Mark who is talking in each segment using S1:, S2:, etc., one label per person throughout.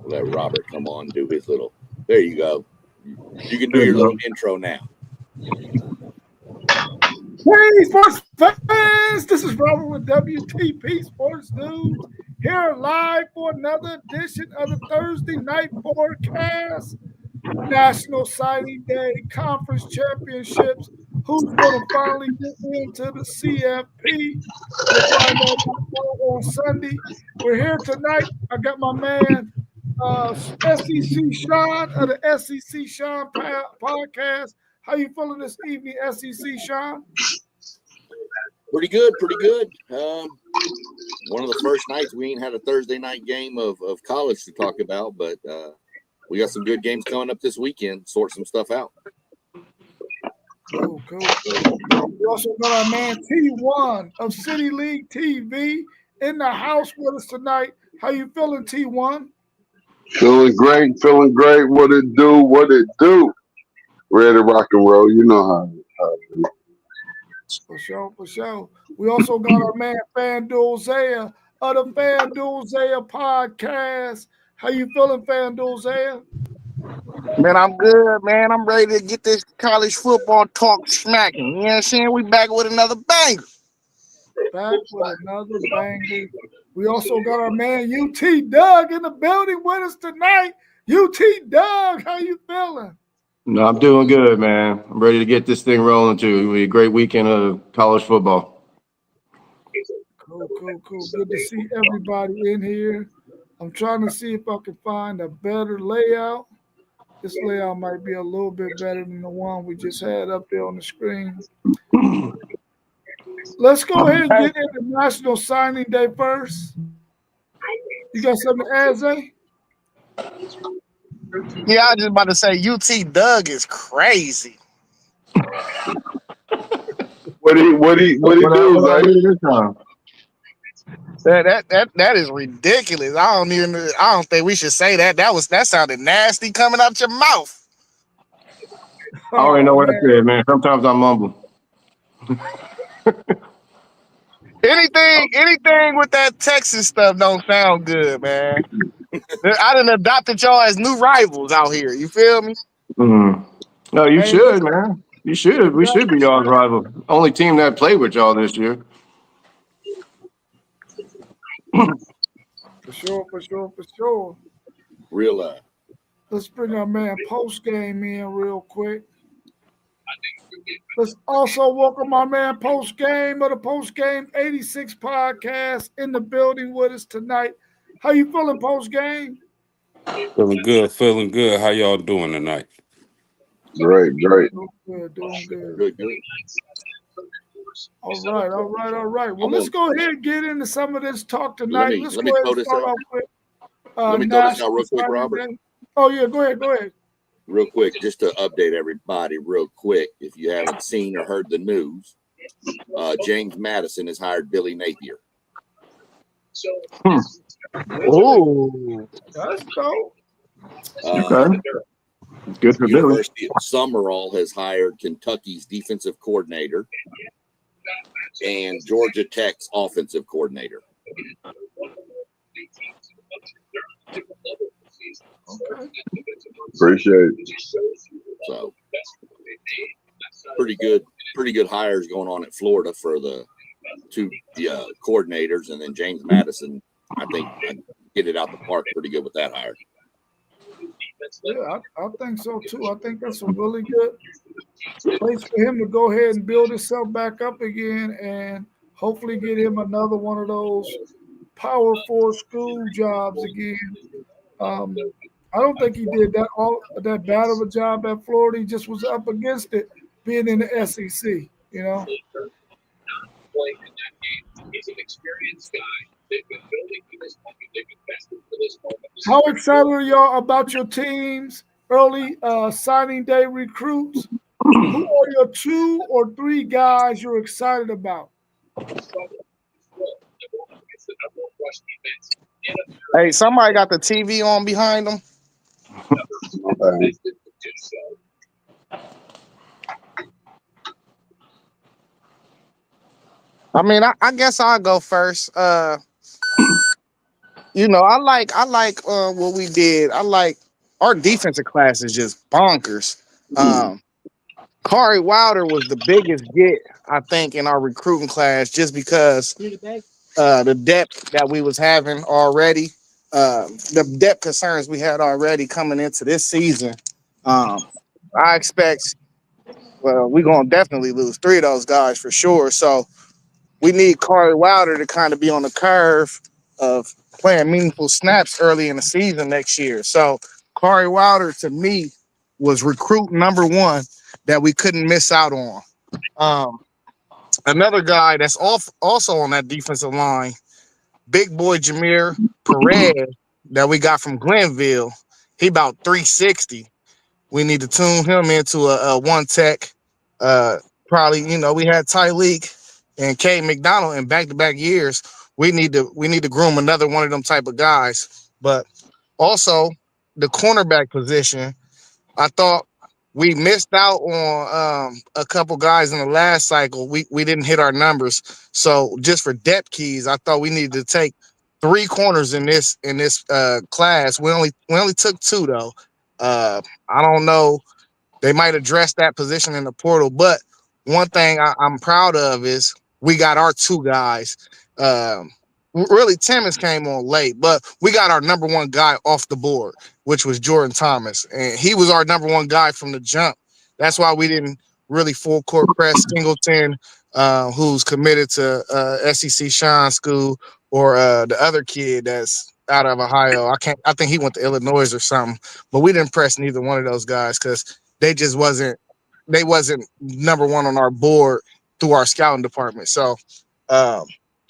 S1: Let Robert come on and do his little. There you go. You can do your little intro now.
S2: Hey, sports fans! This is Robert with WTP Sports News. Here live for another edition of the Thursday night forecast. National Signing Day, Conference Championships. Who's going to finally get into the CFP? We'll find out on Sunday. We're here tonight. I got my man SEC Sean of the SEC Sean podcast. How you feeling this evening, SEC Sean?
S1: Pretty good, pretty good. One of the first nights we ain't had a Thursday night game of college to talk about, but we got some good games coming up this weekend. Sort some stuff out.
S2: Cool. We also got our man T1 of City League TV in the house with us tonight. How you feeling, T1?
S3: Feeling great. What it do? Ready to rock and roll. You know how it is.
S2: For sure. We also got our man FanDuel Zaya of the FanDuel Zaya podcast. How you feeling, FanDuel Zaya?
S4: Man, I'm good, man. I'm ready to get this college football talk smacking. You know what I'm saying? We back with another banger.
S2: We also got our man UT Doug in the building with us tonight. UT Doug, how you feeling?
S5: No, I'm doing good, man. I'm ready to get this thing rolling too. It'll be a great weekend of college football.
S2: Cool. Good to see everybody in here. I'm trying to see if I can find a better layout. This layout might be a little bit better than the one we just had up there on the screen. Let's go ahead and get into National Signing Day first. You got something to add, Zay?
S4: Yeah, I was just about to say UT Doug is crazy.
S3: What he do, Zay?
S4: That is ridiculous. I don't think we should say that. That sounded nasty coming out your mouth.
S5: I already know what I said, man. Sometimes I mumble.
S4: Anything with that Texas stuff don't sound good, man. I done adopted y'all as new rivals out here. You feel me?
S5: No, you should, man. You should. We should be y'all's rival. Only team that played with y'all this year.
S2: For sure.
S1: Real life.
S2: Let's bring our man Post Game in real quick. Let's also welcome our man Post Game of the Post Game 86 podcast in the building with us tonight. How you feeling, Post Game?
S6: Feeling good. How y'all doing tonight?
S3: Great.
S2: Doing good. All right. Well, let's go ahead and get into some of this talk tonight. Let's go ahead and start off with
S1: let me throw this out real quick, Robert.
S2: Oh, yeah, go ahead.
S1: Real quick, just to update everybody real quick, if you haven't seen or heard the news, James Madison has hired Billy Napier.
S4: Oh,
S2: that's dope.
S5: Okay. Good for Billy.
S1: University of Summerall has hired Kentucky's defensive coordinator and Georgia Tech's offensive coordinator.
S2: Okay.
S3: Appreciate it.
S1: So pretty good hires going on at Florida for the two coordinators, and then James Madison, I think, get it out the park pretty good with that hire.
S2: Yeah, I think so too. I think that's a really good place for him to go ahead and build himself back up again, and hopefully get him another one of those Power 4 school jobs again. I don't think he did that bad of a job at Florida. He just was up against it, being in the SEC. You know.
S7: He's an experienced guy. They've been building for this moment. They've invested for this moment.
S2: How excited are y'all about your team's early signing day recruits? Who are your 2 or 3 guys you're excited about?
S4: hey, somebody got the TV on behind them. I mean, I guess I'll go first. I like what we did. I like our defensive class is just bonkers. Um, Kari Wilder was the biggest get, I think, in our recruiting class just because the depth that we was having already, the depth concerns we had already coming into this season. Um, I expect, well, we're gonna definitely lose three of those guys for sure. So we need Corey Wilder to kind of be on the curve of playing meaningful snaps early in the season next year. So Corey Wilder to me was recruit number one that we couldn't miss out on. Um, Another guy that's also on that defensive line, big boy Jameer Perez that we got from Glenville. He about 360. We need to tune him into a one tech. Uh, Probably, we had Tyleek and K McDonald in back to back years. We need to groom another one of them type of guys. But also the cornerback position, I thought we missed out on a couple guys in the last cycle. We didn't hit our numbers. So just for depth keys, I thought we needed to take three corners in this class. We only took two though. I don't know, they might address that position in the portal. But one thing I'm proud of is we got our two guys. Um, really, Timmons came on late, but we got our number one guy off the board, which was Jordan Thomas. And he was our number one guy from the jump. That's why we didn't really full court press Singleton, who's committed to SEC Sean School, or the other kid that's out of Ohio. I think he went to Illinois or something. But we didn't press neither one of those guys because they wasn't number one on our board through our scouting department. So, um,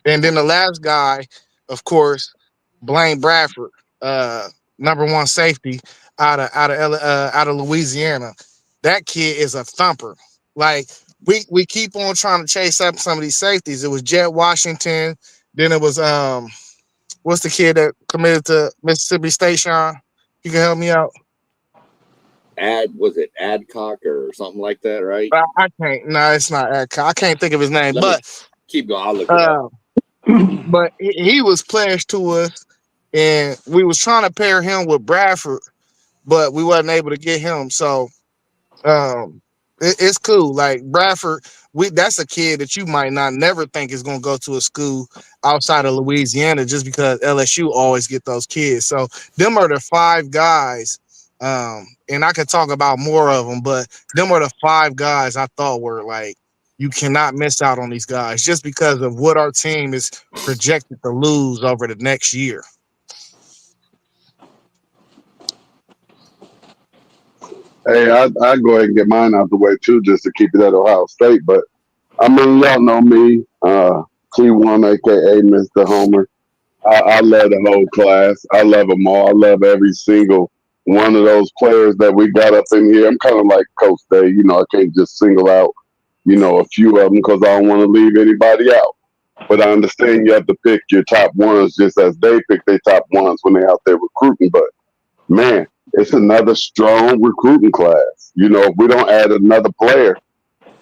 S4: and then the last guy, of course, Blaine Bradford, number one safety out of Louisiana. That kid is a thumper. Like we keep on trying to chase up some of these safeties. It was Jet Washington, then it was what's the kid that committed to Mississippi State? Sean, you can help me out.
S1: Was it Adcock or something like that, right?
S4: I can't. No, it's not. I can't think of his name.
S1: Let me
S4: But
S1: keep going. I'll look it up.
S4: he was players to us, and we was trying to pair him with Bradford, but we wasn't able to get him. So it's cool. Like Bradford, that's a kid that you might not never think is gonna go to a school outside of Louisiana just because LSU always get those kids. So them are the five guys. And I could talk about more of them, but them are the five guys I thought were like, you cannot miss out on these guys just because of what our team is projected to lose over the next year.
S3: Hey, I go ahead and get mine out the way too, just to keep it at Ohio State. But I mean, y'all know me, T1, aka Mr. Homer. I love the whole class. I love them all. I love every single one of those players that we got up in here. I'm kind of like Coach Day. I can't just single out, a few of them because I don't want to leave anybody out. But I understand you have to pick your top ones just as they pick their top ones when they're out there recruiting. But man, it's another strong recruiting class. If we don't add another player,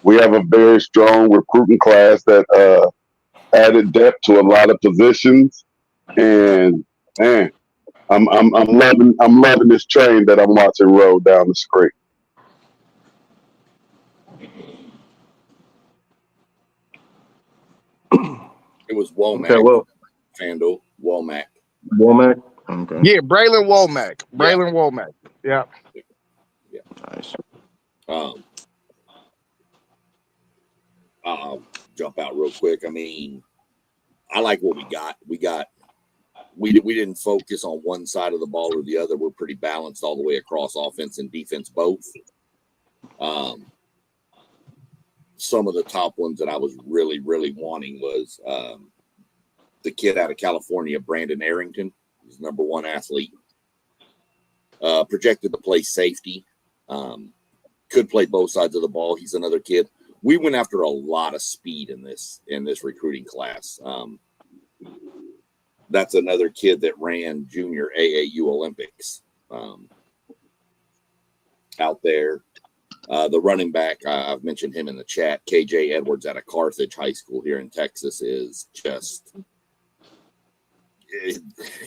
S3: we have a very strong recruiting class that added depth to a lot of positions. And man, I'm loving this train that I'm watching roll down the street.
S1: It was
S5: Okay,
S1: Womack,
S5: well,
S1: Fandle, Womack.
S5: Womack. Okay,
S4: Yeah, Braylon Womack.
S1: Yeah,
S4: Braylon Womack. Yeah.
S1: yeah.
S5: nice.
S1: Um, I'll jump out real quick. I mean, I like what we got. We didn't focus on one side of the ball or the other. We're pretty balanced all the way across offense and defense both. Some of the top ones that I was really, really wanting was the kid out of California, Brandon Arrington. He's number one athlete. Projected to play safety. Could play both sides of the ball. He's another kid. We went after a lot of speed in this recruiting class. That's another kid that ran junior AAU Olympics out there. The running back, I've mentioned him in the chat, KJ Edwards out of Carthage High School here in Texas, is just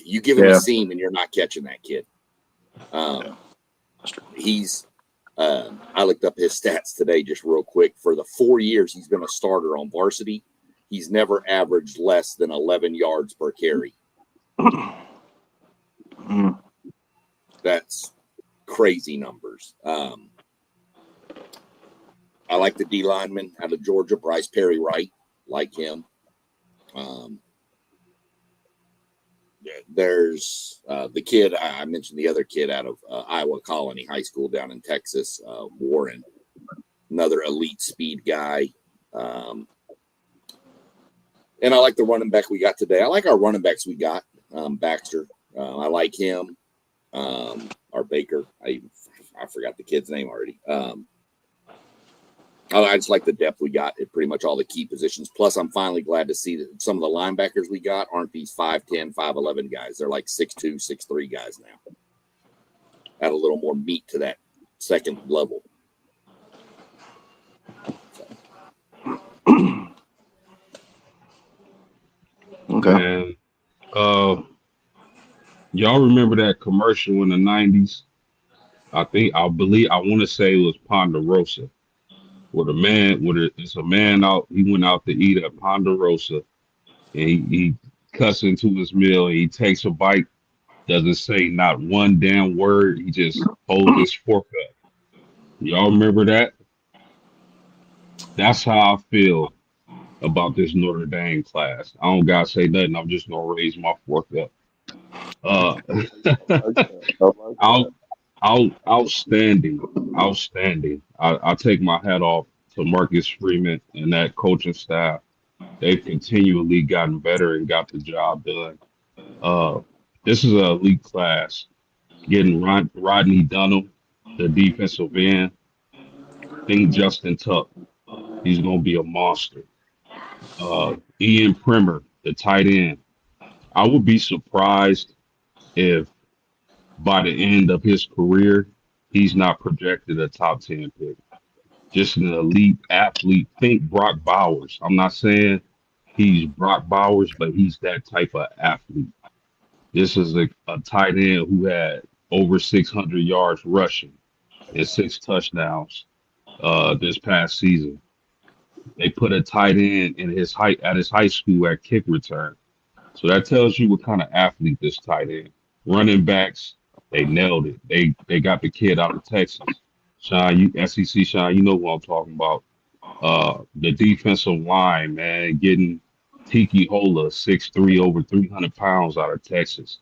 S1: you give him a seam and you're not catching that kid. He's I looked up his stats today just real quick. For the 4 years he's been a starter on varsity, he's never averaged less than 11 yards per carry. That's crazy numbers. I like the D lineman out of Georgia, Bryce Perry Wright. Like him. There's the kid I mentioned, the other kid out of Iowa Colony High School down in Texas, Warren, another elite speed guy. And I like the running back we got today. I like our running backs we got. Baxter, I like him. Our Baker, I forgot the kid's name already. I just like the depth we got at pretty much all the key positions. Plus, I'm finally glad to see that some of the linebackers we got aren't these 5'10", 5'11" guys. They're like 6'2", 6'3" guys now. Add a little more meat to that second level.
S6: Okay. And y'all remember that commercial in the 90s? I want to say it was Ponderosa. It's a man out. He went out to eat at Ponderosa, and he cuts into his meal. And he takes a bite, doesn't say not one damn word. He just holds his fork up. Y'all remember that? That's how I feel about this Notre Dame class. I don't gotta say nothing. I'm just gonna raise my fork up. Outstanding. I take my hat off to Marcus Freeman and that coaching staff. They've continually gotten better and got the job done. This is an elite class. Getting Rodney Dunham, the defensive end. Think Justin Tuck. He's going to be a monster. Ian Primer, the tight end. I would be surprised if by the end of his career, he's not projected a top 10 pick. Just an elite athlete. Think Brock Bowers. I'm not saying he's Brock Bowers, but he's that type of athlete. This is a tight end who had over 600 yards rushing and 6 touchdowns this past season. They put a tight end at his high school at kick return. So that tells you what kind of athlete this tight end. Running backs, they nailed it. They got the kid out of Texas. Sean, SEC Sean, you know what I'm talking about. The defensive line, man, getting Tiki Hola, 6'3", over 300 pounds out of Texas.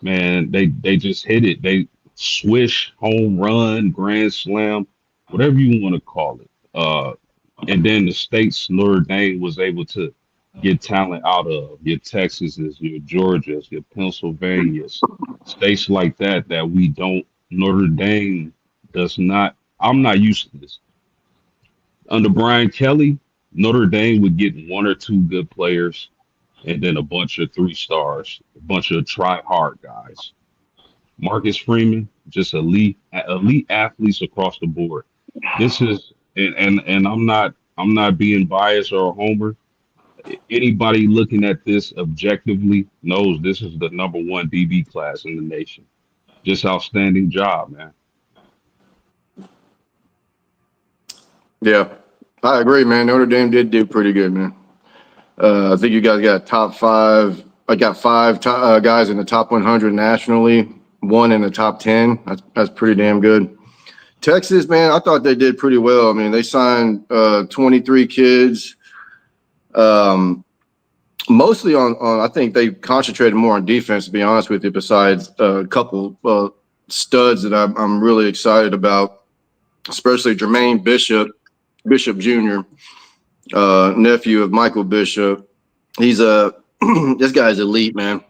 S6: Man, they just hit it. They swish, home run, grand slam, whatever you want to call it. And then the states Notre Dame was able to get talent out of, your Texases, your Georgias, your Pennsylvanias, states like that we don't, Notre Dame does not. I'm not used to this. Under Brian Kelly, Notre Dame would get 1 or 2 good players and then a bunch of 3 stars, a bunch of try-hard guys. Marcus Freeman, just elite athletes across the board. This is, and I'm not being biased or a homer. Anybody looking at this objectively knows this is the number 1 DB class in the nation. Just outstanding job, man.
S5: Yeah, I agree, man. Notre Dame did do pretty good, man. I think you guys got top 5. I got 5 guys in the top 100 nationally, 1 in the top 10. That's pretty damn good. Texas, man, I thought they did pretty well. I mean, they signed 23 kids. Mostly on, I think they concentrated more on defense, to be honest with you, besides a couple studs that I'm really excited about, especially Jermaine Bishop Jr., nephew of Michael Bishop. He's this guy's elite, man.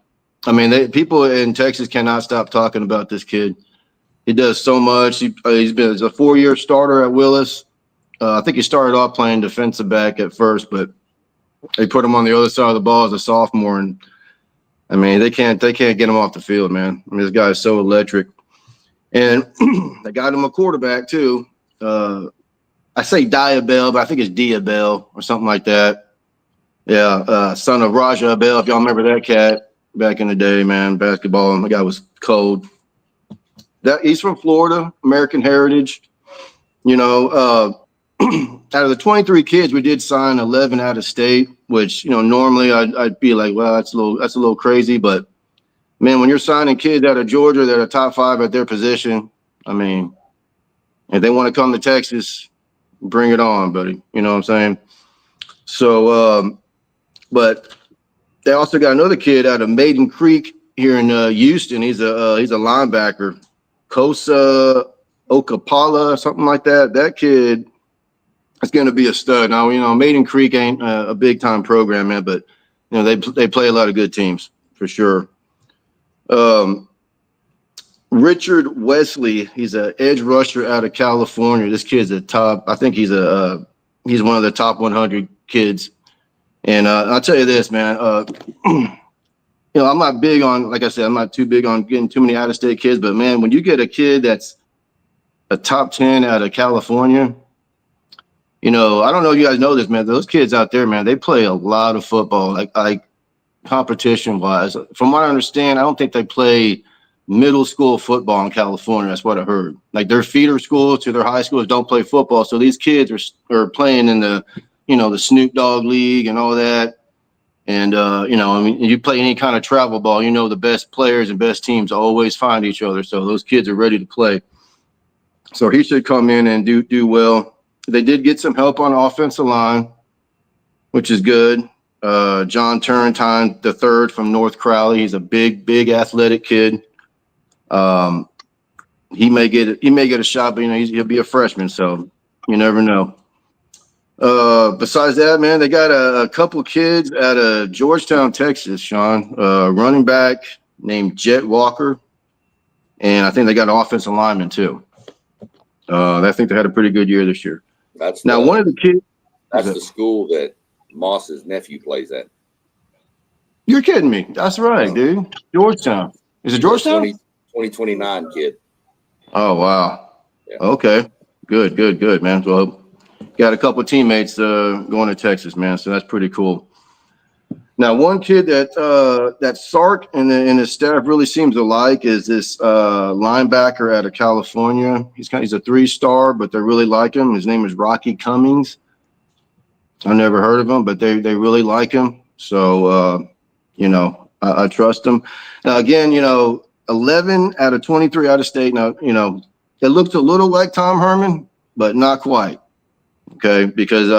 S5: I mean, people in Texas cannot stop talking about this kid. He does so much. He's been a 4-year starter at Willis. I think he started off playing defensive back at first, but they put him on the other side of the ball as a sophomore, and I mean they can't get him off the field, man. I mean, this guy is so electric, and they got him a quarterback too. I say Diabell, but I think it's Diabell or something like that. Yeah, son of Raja Bell, if y'all remember that cat back in the day, man, basketball. The guy was cold. He's from Florida, American Heritage. You know, out of the 23 kids, we did sign 11 out of state, which, you know, normally I'd be like, well, that's a little crazy. But man, when you're signing kids out of Georgia that are top 5 at their position, I mean, if they want to come to Texas, bring it on, buddy. You know what I'm saying? So, but they also got another kid out of Maiden Creek here in Houston. He's a linebacker, Kosa Okapala or something like that. That kid is going to be a stud. Now, you know, Maiden Creek ain't a big time program, man, but you know they play a lot of good teams for sure. Richard Wesley, he's an edge rusher out of California. This kid's a top. I think he's one of the top 100 kids. And I'll tell you this, man. You know, I'm not big on, like I said, I'm not too big on getting too many out-of-state kids. But man, when you get a kid that's a top 10 out of California, you know, I don't know if you guys know this, man. Those kids out there, man, they play a lot of football, like competition-wise. From what I understand, I don't think they play middle school football in California. That's what I heard. Like their feeder schools to their high schools don't play football. So these kids are playing in the, you know, the Snoop Dogg League and all that. And, you know, I mean, you play any kind of travel ball, you know, the best players and best teams always find each other. So those kids are ready to play. So he should come in and do well. They did get some help on offensive line, which is good. John Turrentine III from North Crowley. He's a big athletic kid. He may get a shot, but you know, he'll be a freshman. So you never know. Besides that, man, they got a couple kids out of Georgetown, Texas, Sean, running back named Jet Walker. And I think they got an offensive lineman too. I think they had a pretty good year this year. One of the kids.
S1: That's the school that Moss's nephew plays at.
S5: You're kidding me. That's right, dude. Georgetown. Is it Georgetown?
S1: 2029 kid.
S5: Oh, wow.
S1: Yeah.
S5: Okay. Good, man. Well, got a couple of teammates going to Texas, man. So that's pretty cool. Now, one kid that Sark and his staff really seems to like is this linebacker out of California. He's a 3-star, but they really like him. His name is Rocky Cummings. I've never heard of him, but they really like him. So, you know, I trust him. Now, again, you know, 11 out of 23 out of state. Now, you know, it looks a little like Tom Herman, but not quite. Okay, because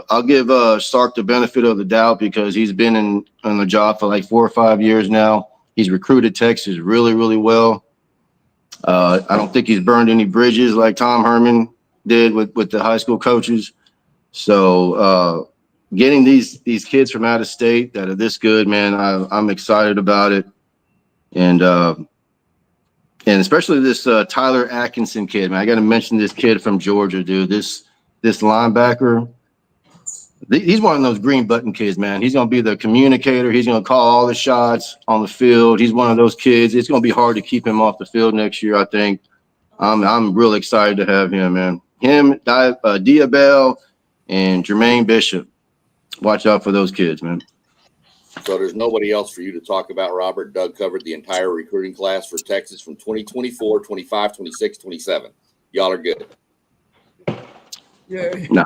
S5: I'll give Sark the benefit of the doubt because he's been on the job for like 4 or 5 years now. He's recruited Texas really well. I don't think he's burned any bridges like Tom Herman did with the high school coaches. So getting these kids from out of state that are this good, man, I'm excited about it. And especially this Tyler Atkinson kid, man. I got to mention this kid from Georgia, dude. This linebacker, he's one of those green button kids, man. He's going to be the communicator. He's going to call all the shots on the field. He's one of those kids. It's going to be hard to keep him off the field next year, I think. I'm really excited to have him, man. Him, Diabell, and Jermaine Bishop. Watch out for those kids, man.
S1: So there's nobody else for you to talk about, Robert. Doug covered the entire recruiting class for Texas from 2024, 25, 26, 27. Y'all are good.
S2: Yeah.
S5: No.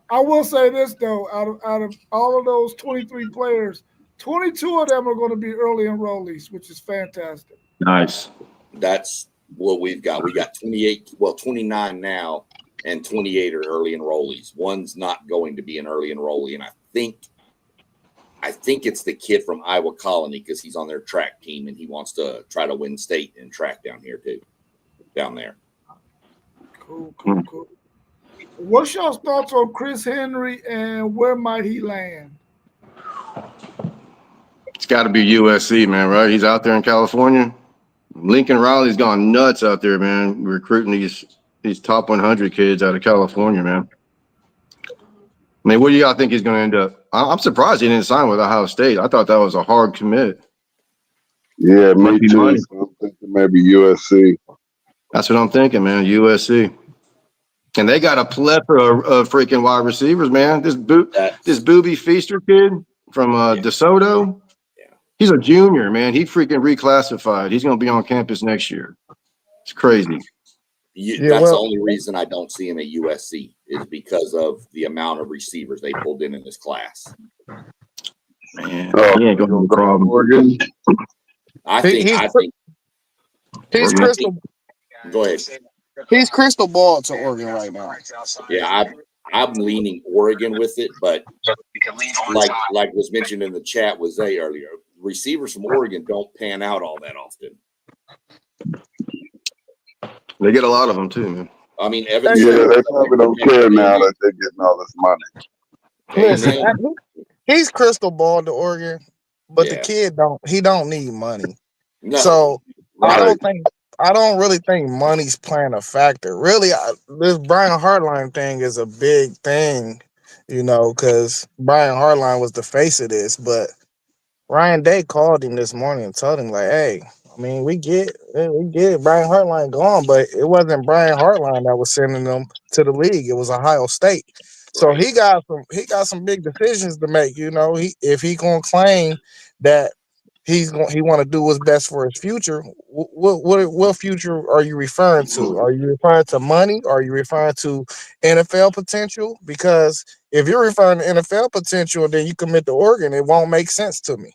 S2: I will say this though, out of all of those 23 players, 22 of them are going to be early enrollees, which is fantastic.
S5: Nice.
S1: That's what we've got. We got 29 now, and 28 are early enrollees. One's not going to be an early enrollee, and I think it's the kid from Iowa Colony because he's on their track team and he wants to try to win state in track down here too, down there.
S2: Cool. What's y'all's thoughts on Chris Henry and where might he land?
S5: It's got to be USC, man, right? He's out there in California. Lincoln Riley's gone nuts out there, man, recruiting these top 100 kids out of California, man. I mean, what do y'all think he's going to end up? I'm surprised he didn't sign with Ohio State. I thought that was a hard commit.
S3: Yeah, me
S5: Might be
S3: too.
S5: money.
S3: So I'm thinking maybe USC.
S5: That's what I'm thinking, man, USC. And they got a plethora of freaking wide receivers, man. This Booby Feaster kid from DeSoto, he's a junior, man. He freaking reclassified. He's going to be on campus next year. It's crazy.
S1: That's the only reason I don't see him at USC is because of the amount of receivers they pulled in this class.
S5: Man, he ain't going to problem.
S3: Oregon.
S1: I think
S4: he's crystal.
S1: Go ahead.
S4: He's crystal ball to Oregon right now.
S1: Yeah, I'm leaning Oregon with it, but like was mentioned in the chat with Zay earlier, receivers from Oregon don't pan out all that often.
S5: They get a lot of them too, man.
S1: I mean, Evan.
S3: Yeah, they probably don't care now that they're getting all this money.
S4: Listen, he's crystal ball to Oregon, but the kid don't need money.
S1: No.
S4: So
S3: Right.
S4: I don't really think money's playing a factor. Really, this Brian Hartline thing is a big thing, because Brian Hartline was the face of this. But Ryan Day called him this morning and told him, like, hey, I mean, we get it. Brian Hartline gone, but it wasn't Brian Hartline that was sending them to the league. It was Ohio State. So he got some big decisions to make. If he gonna claim that he want to do what's best for his future, what future are you referring to? Are you referring to money? Are you referring to NFL potential? Because if you're referring to NFL potential and then you commit to Oregon, it won't make sense to me.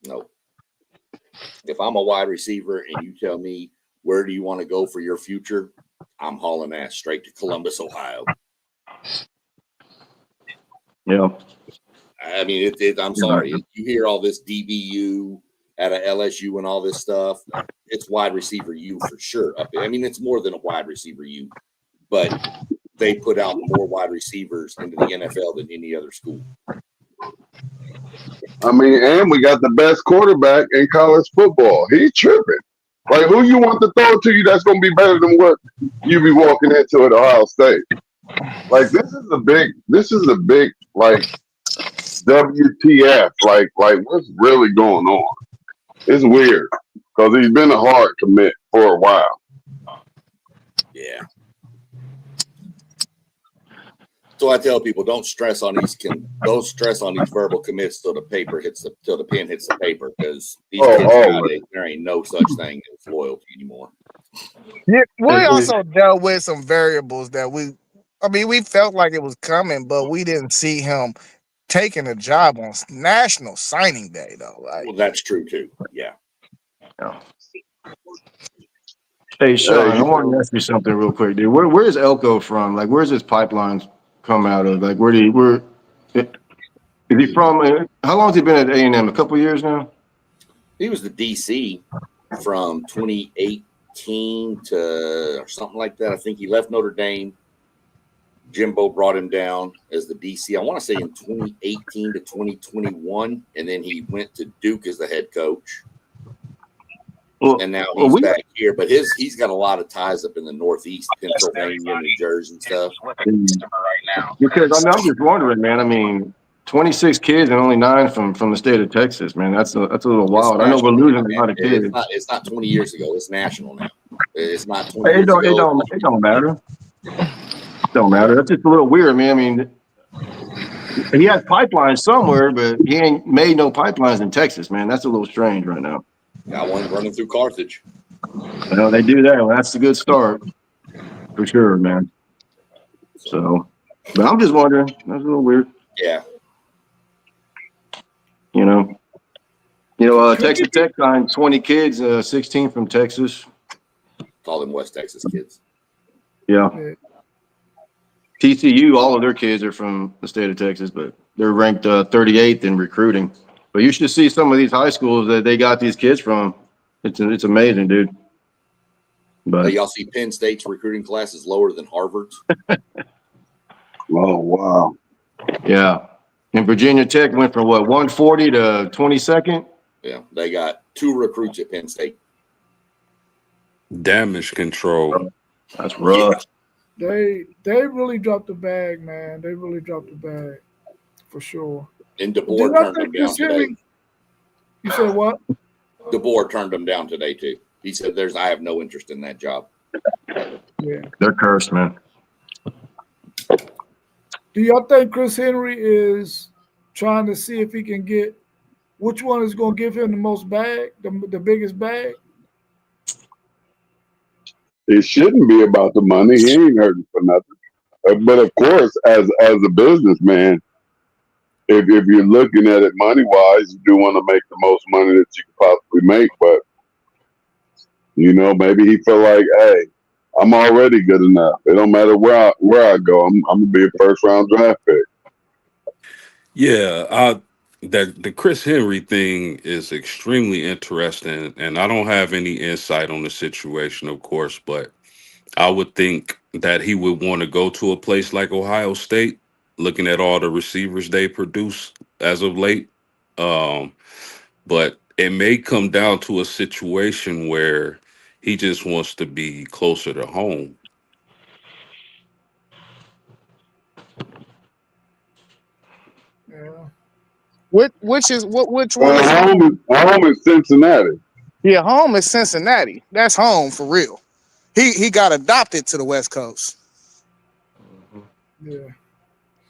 S1: No. If I'm a wide receiver and you tell me where do you want to go for your future, I'm hauling ass straight to Columbus, Ohio.
S5: Yeah.
S1: I mean, I'm sorry. You hear all this DBU out of LSU and all this stuff. It's wide receiver U for sure. I mean, it's more than a wide receiver U, but they put out more wide receivers into the NFL than any other school.
S3: I mean, and we got the best quarterback in college football. He's tripping. Like, who you want to throw it to you that's going to be better than what you be walking into at Ohio State? Like, this is a big, like, WTF. Like what's really going on? It's weird because he's been a hard commit for a while.
S1: Yeah. So I tell people, don't stress on these verbal commits till the pen hits the paper, because these kids nowadays, there ain't no such thing as loyalty anymore.
S4: Yeah, we also dealt with some variables that we felt like it was coming, but we didn't see him taking a job on National Signing Day, though.
S1: Well, that's true too. Yeah.
S5: Hey, Sean, I want to ask you something real quick, dude. Where is Elko from? Like, where's his pipelines come out of? Like, is he from? How long has he been at A&M? A couple years now.
S1: He was the DC from 2018 to or something like that. I think he left Notre Dame. Jimbo brought him down as the DC, I want to say in 2018 to 2021, and then he went to Duke as the head coach. And now he's back here, but he's got a lot of ties up in the Northeast, Pennsylvania, New Jersey and stuff.
S5: Because I'm just wondering, man. I mean, 26 kids and only 9 from the state of Texas, man. That's a little wild. I know we're losing a lot of kids.
S1: It's not 20 years ago. It's national now. It's not 20 years ago.
S5: It don't matter. Don't matter. That's just a little weird, man. I mean, he has pipelines somewhere, but he ain't made no pipelines in Texas, man. That's a little strange right now.
S1: Got one running through Carthage.
S5: Well, they do that. Well, that's a good start for sure, man. So, but I'm just wondering. That's a little weird.
S1: Yeah.
S5: Texas Tech signed 20 kids, 16 from Texas.
S1: Call them West Texas kids.
S5: Yeah. TCU, all of their kids are from the state of Texas, but they're ranked 38th in recruiting. But you should see some of these high schools that they got these kids from. It's amazing, dude. But
S1: y'all see Penn State's recruiting class is lower than Harvard's.
S3: Oh, wow.
S5: Yeah. And Virginia Tech went from 140 to 22nd?
S1: Yeah, they got 2 recruits at Penn State.
S6: Damage control.
S5: That's rough.
S2: They really dropped the bag, man. They really dropped the bag for sure.
S1: And DeBoer turned them down today.
S2: You said what?
S1: DeBoer turned them down today too. He said, I have no interest in that job.
S2: Yeah.
S5: They're cursed, man.
S2: Do y'all think Chris Henry is trying to see if he can get which one is going to give him the most bag, the biggest bag?
S3: It shouldn't be about the money. He ain't hurting for nothing. But of course, as a businessman, if you're looking at it money wise, you do want to make the most money that you could possibly make. But maybe he feel like, hey, I'm already good enough. It don't matter where I go. I'm gonna be a first round draft pick.
S6: Yeah, that the Chris Henry thing is extremely interesting, and I don't have any insight on the situation, of course, but I would think that he would want to go to a place like Ohio State, looking at all the receivers they produce as of late. Um, but it may come down to a situation where he just wants to be closer to home.
S2: Yeah.
S4: Which one is home?
S3: Home is Cincinnati.
S4: Yeah, home is Cincinnati. That's home for real. He got adopted to the West Coast.
S2: Yeah.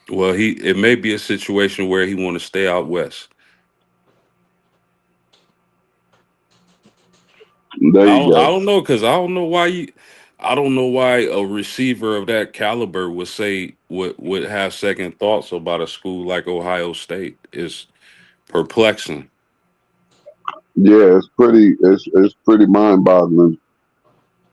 S6: Well, it may be a situation where he want to stay out west.
S3: There
S6: I
S3: you
S6: don't,
S3: go.
S6: I don't know because I don't know why a receiver of that caliber would have second thoughts about a school like Ohio State. Is perplexing.
S3: Yeah, it's pretty mind boggling.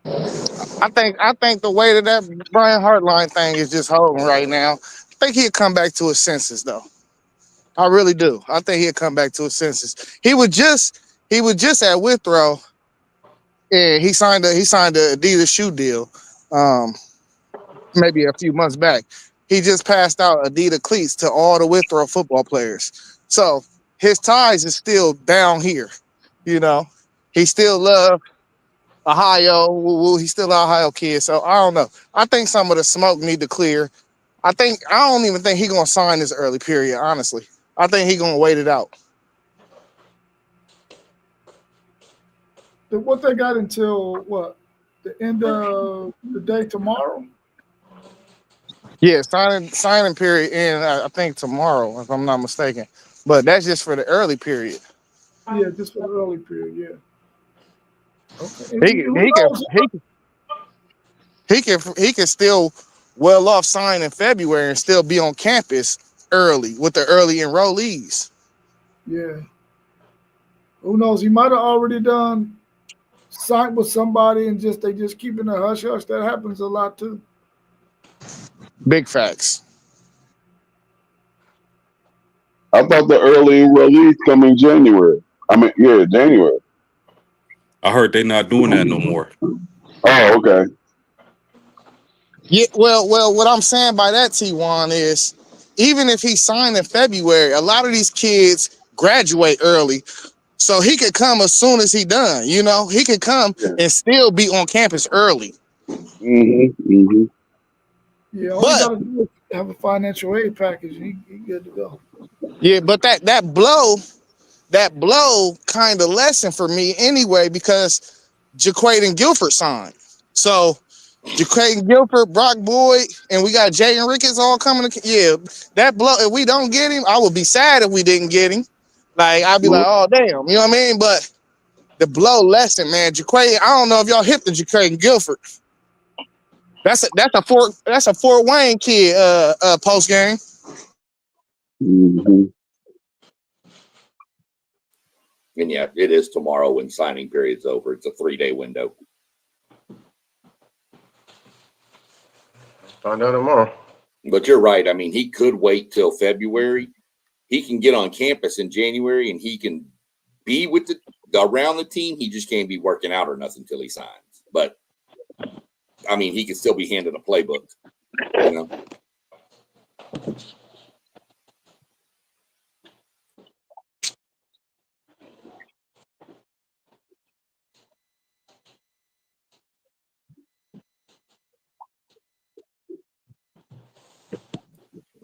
S4: I think the way that Brian Hartline thing is just holding right now, I think he'll come back to his senses though. I really do. I think he'll come back to his senses. He was just at Withrow, and he signed a Adidas shoe deal, maybe a few months back. He just passed out Adidas cleats to all the Withrow football players. So his ties is still down here. He still love Ohio. He's still an Ohio kid. So I don't know. I think some of the smoke need to clear. I don't even think he's gonna sign this early period, honestly. I think he's gonna wait it out.
S2: What they got until what? The end of the day tomorrow?
S4: Yeah, signing period in I think tomorrow, if I'm not mistaken. But that's just for the early period.
S2: Yeah, just for the early period, yeah. Okay.
S4: He can still well off sign in February and still be on campus early with the early enrollees.
S2: Yeah. Who knows? He might have already done signed with somebody and they just keeping a hush hush. That happens a lot too.
S4: Big facts.
S3: I thought the early release come in January. January.
S6: I heard they're not doing that no more.
S3: Oh, okay.
S4: Yeah, well, what I'm saying by that, T1, is even if he signed in February, a lot of these kids graduate early. So he could come as soon as he done, he could come and still be on campus early.
S3: Mm-hmm.
S2: Yeah, all you gotta do is have a financial aid package and he good to go.
S4: Yeah, but that blow kind of lesson for me anyway, because Jaquaden Gilford signed. So Jaquaden Gilford, Brock Boyd, and we got Jaden Ricketts all coming to that blow. If we don't get him, I would be sad if we didn't get him. Like I'd be like, oh damn, you know what I mean? But the blow lesson, man, Jaquaden, I don't know if y'all hip to Jaquaden Gilford. That's a Fort Wayne kid post game.
S3: Mm-hmm.
S1: And yeah, it is tomorrow when signing period's over. It's a 3-day window.
S5: Find out tomorrow.
S1: But you're right. I mean, he could wait till February. He can get on campus in January and he can be with around the team. He just can't be working out or nothing until he signs. But I mean, he can still be handed a playbook,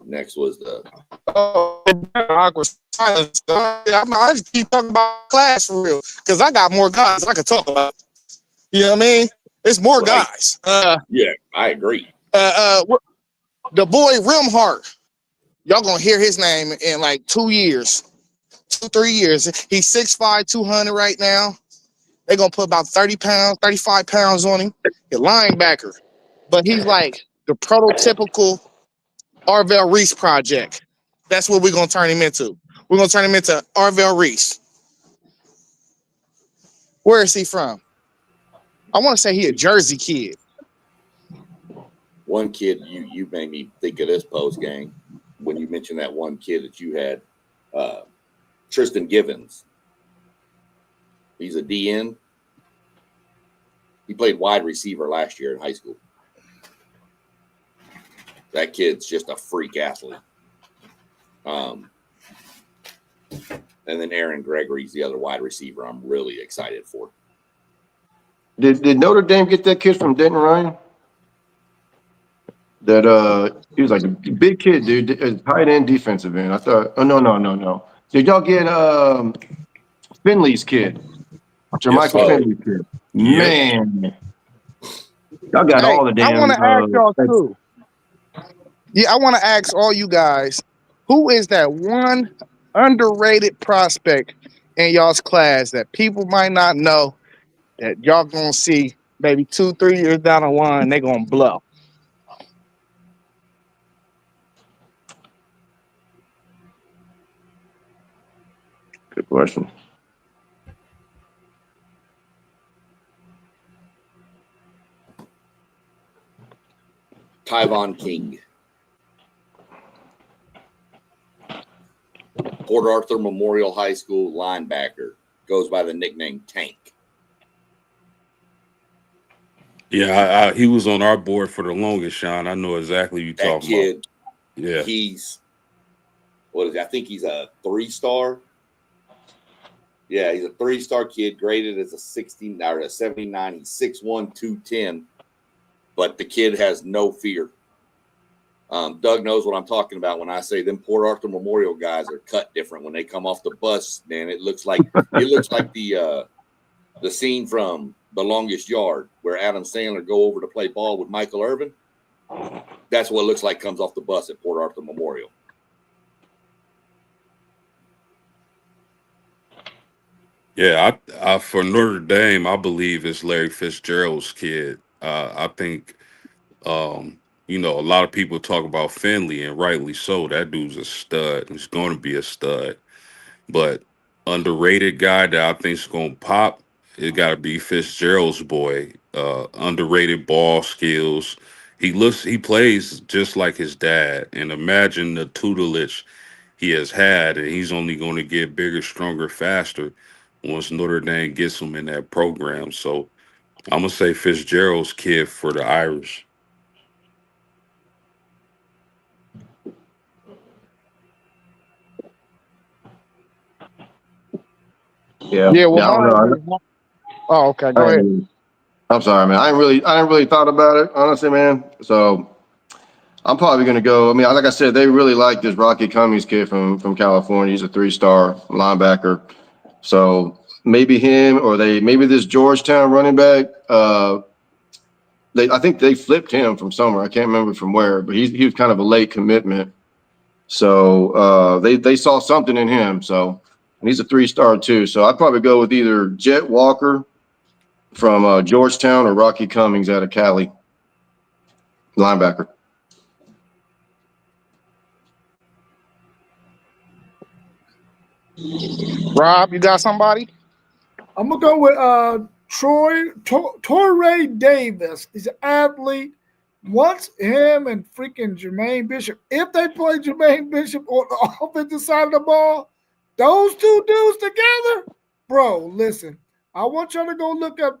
S1: Next was the
S4: awkward silence. I just keep talking about class for real, because I got more guys I could talk about. You know what I mean? It's more
S1: Right.
S4: guys.
S1: Yeah, I agree.
S4: The boy Rimhart. Y'all gonna hear his name in like 2 years, 3 years. He's 6'5", 200 right now. They're gonna put about 30 pounds, 35 pounds on him. He's a linebacker. But he's like the prototypical Arvell Reese project. That's what we're gonna turn him into. We're gonna turn him into Arvell Reese. Where is he from? I want to say he a Jersey kid.
S1: One kid you made me think of this post gang when you mentioned that one kid that you had, Tristan Givens. He's a DN. He played wide receiver last year in high school. That kid's just a freak athlete. And then Aaron Gregory's the other wide receiver I'm really excited for.
S5: Did Notre Dame get that kid from Denton Ryan? That he was like a big kid, dude, tight end, defensive end. I thought, oh no. Did y'all get Finley's kid? Jermichael
S1: sir.
S5: Finley's kid. Man, y'all got all the damn.
S4: I want to ask y'all too. Yeah, I want to ask all you guys, who is that one underrated prospect in y'all's class that people might not know that y'all gonna see maybe 2-3 years down the line they gonna blow?
S5: Good question.
S1: Tyvon King. Port Arthur Memorial High School linebacker. Goes by the nickname Tank.
S6: Yeah, he was on our board for the longest, Sean. I know exactly what you're
S1: That
S6: talking
S1: kid,
S6: about. Yeah.
S1: he's, what is it? I think he's a 3-star. Yeah, he's a 3-star kid, graded as a 16 or a 79. He's 6'1", 210. But the kid has no fear. Doug knows what I'm talking about when I say them Port Arthur Memorial guys are cut different when they come off the bus. Man, it looks like the scene from The Longest Yard where Adam Sandler go over to play ball with Michael Irvin. That's what it looks like comes off the bus at Port Arthur Memorial.
S6: Yeah, I for Notre Dame, I believe it's Larry Fitzgerald's kid. I think, a lot of people talk about Finley, and rightly so. That dude's a stud. He's going to be a stud. But underrated guy that I think is going to pop, it got to be Fitzgerald's boy. Underrated ball skills. He plays just like his dad. And imagine the tutelage he has had, and he's only going to get bigger, stronger, faster once Notre Dame gets him in that program. So I'm going to say Fitzgerald's kid for the Irish.
S5: Yeah.
S4: Well,
S5: I don't know.
S4: oh, okay, go ahead.
S5: I'm sorry, man. I ain't really thought about it, honestly, man. So I'm probably gonna go. I mean, like I said, they really like this Rocky Cummings kid from California. He's a 3-star linebacker. So maybe him, or maybe this Georgetown running back. I think they flipped him from somewhere. I can't remember from where, but he was kind of a late commitment. So they saw something in him. So, and he's a 3-star too. So I'd probably go with either Jet Walker from Georgetown or Rocky Cummings out of Cali, linebacker.
S4: Rob, you got somebody?
S2: I'm gonna go with Torrey Davis. He's an athlete. Once him and freaking Jermaine Bishop, if they play Jermaine Bishop on the offensive side of the ball, those two dudes together, bro, listen, I want y'all to go look up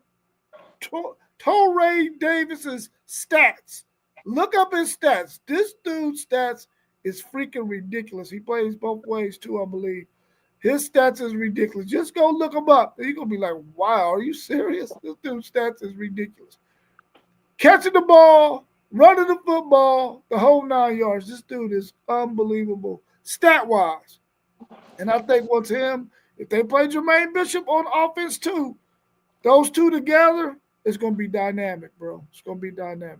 S2: Torrey Davis's stats. Look up his stats. This dude's stats is freaking ridiculous. He plays both ways too, I believe. His stats is ridiculous. Just go look him up. You're going to be like, wow, are you serious? This dude's stats is ridiculous. Catching the ball, running the football, the whole 9 yards. This dude is unbelievable stat-wise. And I think once him, if they play Jermaine Bishop on offense too, those two together, It's gonna be dynamic, bro. It's gonna be dynamic.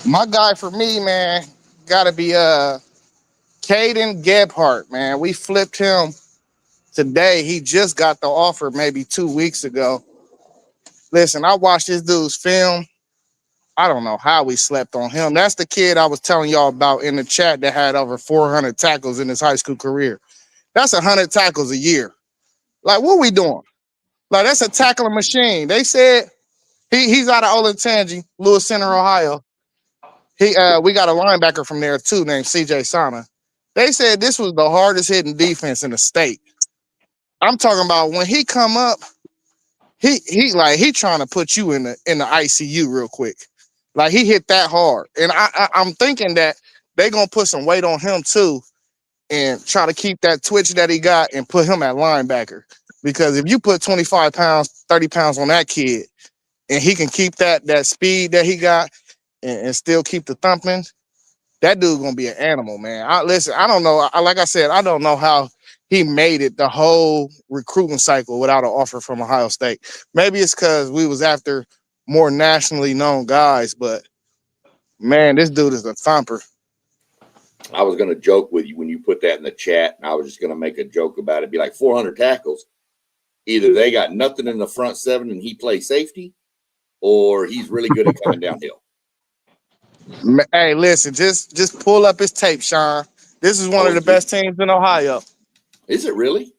S4: My guy for me, man, gotta be Caden Gebhart, man. We flipped him today. He just got the offer maybe 2 weeks ago. Listen, I watched this dude's film. I don't know how we slept on him. That's the kid I was telling y'all about in the chat that had over 400 tackles in his high school career. That's 100 tackles a year. Like, what we doing? Like, that's a tackling machine. They said he's out of Olentangy, Lewis Center, Ohio. We got a linebacker from there too named CJ Sana. They said this was the hardest hitting defense in the state. I'm talking about when he come up, he trying to put you in the ICU real quick. Like, he hit that hard. And I'm thinking that they gonna put some weight on him too and try to keep that twitch that he got and put him at linebacker. Because if you put 25 pounds, 30 pounds on that kid and he can keep that speed that he got and still keep the thumping, that dude gonna be an animal, man. I don't know. Like I said, I don't know how he made it the whole recruiting cycle without an offer from Ohio State. Maybe it's because we was after more nationally known guys, but man, this dude is a thumper.
S1: I was going to joke with you when you put that in the chat, and I was just going to make a joke about it. Be like 400 tackles. Either they got nothing in the front seven and he plays safety, or he's really good at coming downhill.
S4: Hey, listen, just pull up his tape, Sean. This is one of the best teams in Ohio.
S1: Is it really?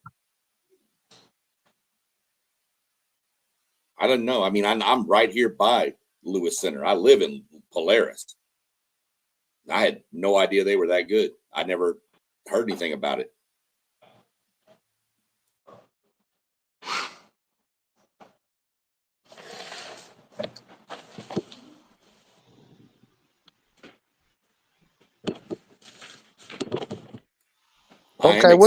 S1: I don't know. I mean, I'm right here by Lewis Center. I live in Polaris. I had no idea they were that good. I never heard anything about it.
S4: Okay,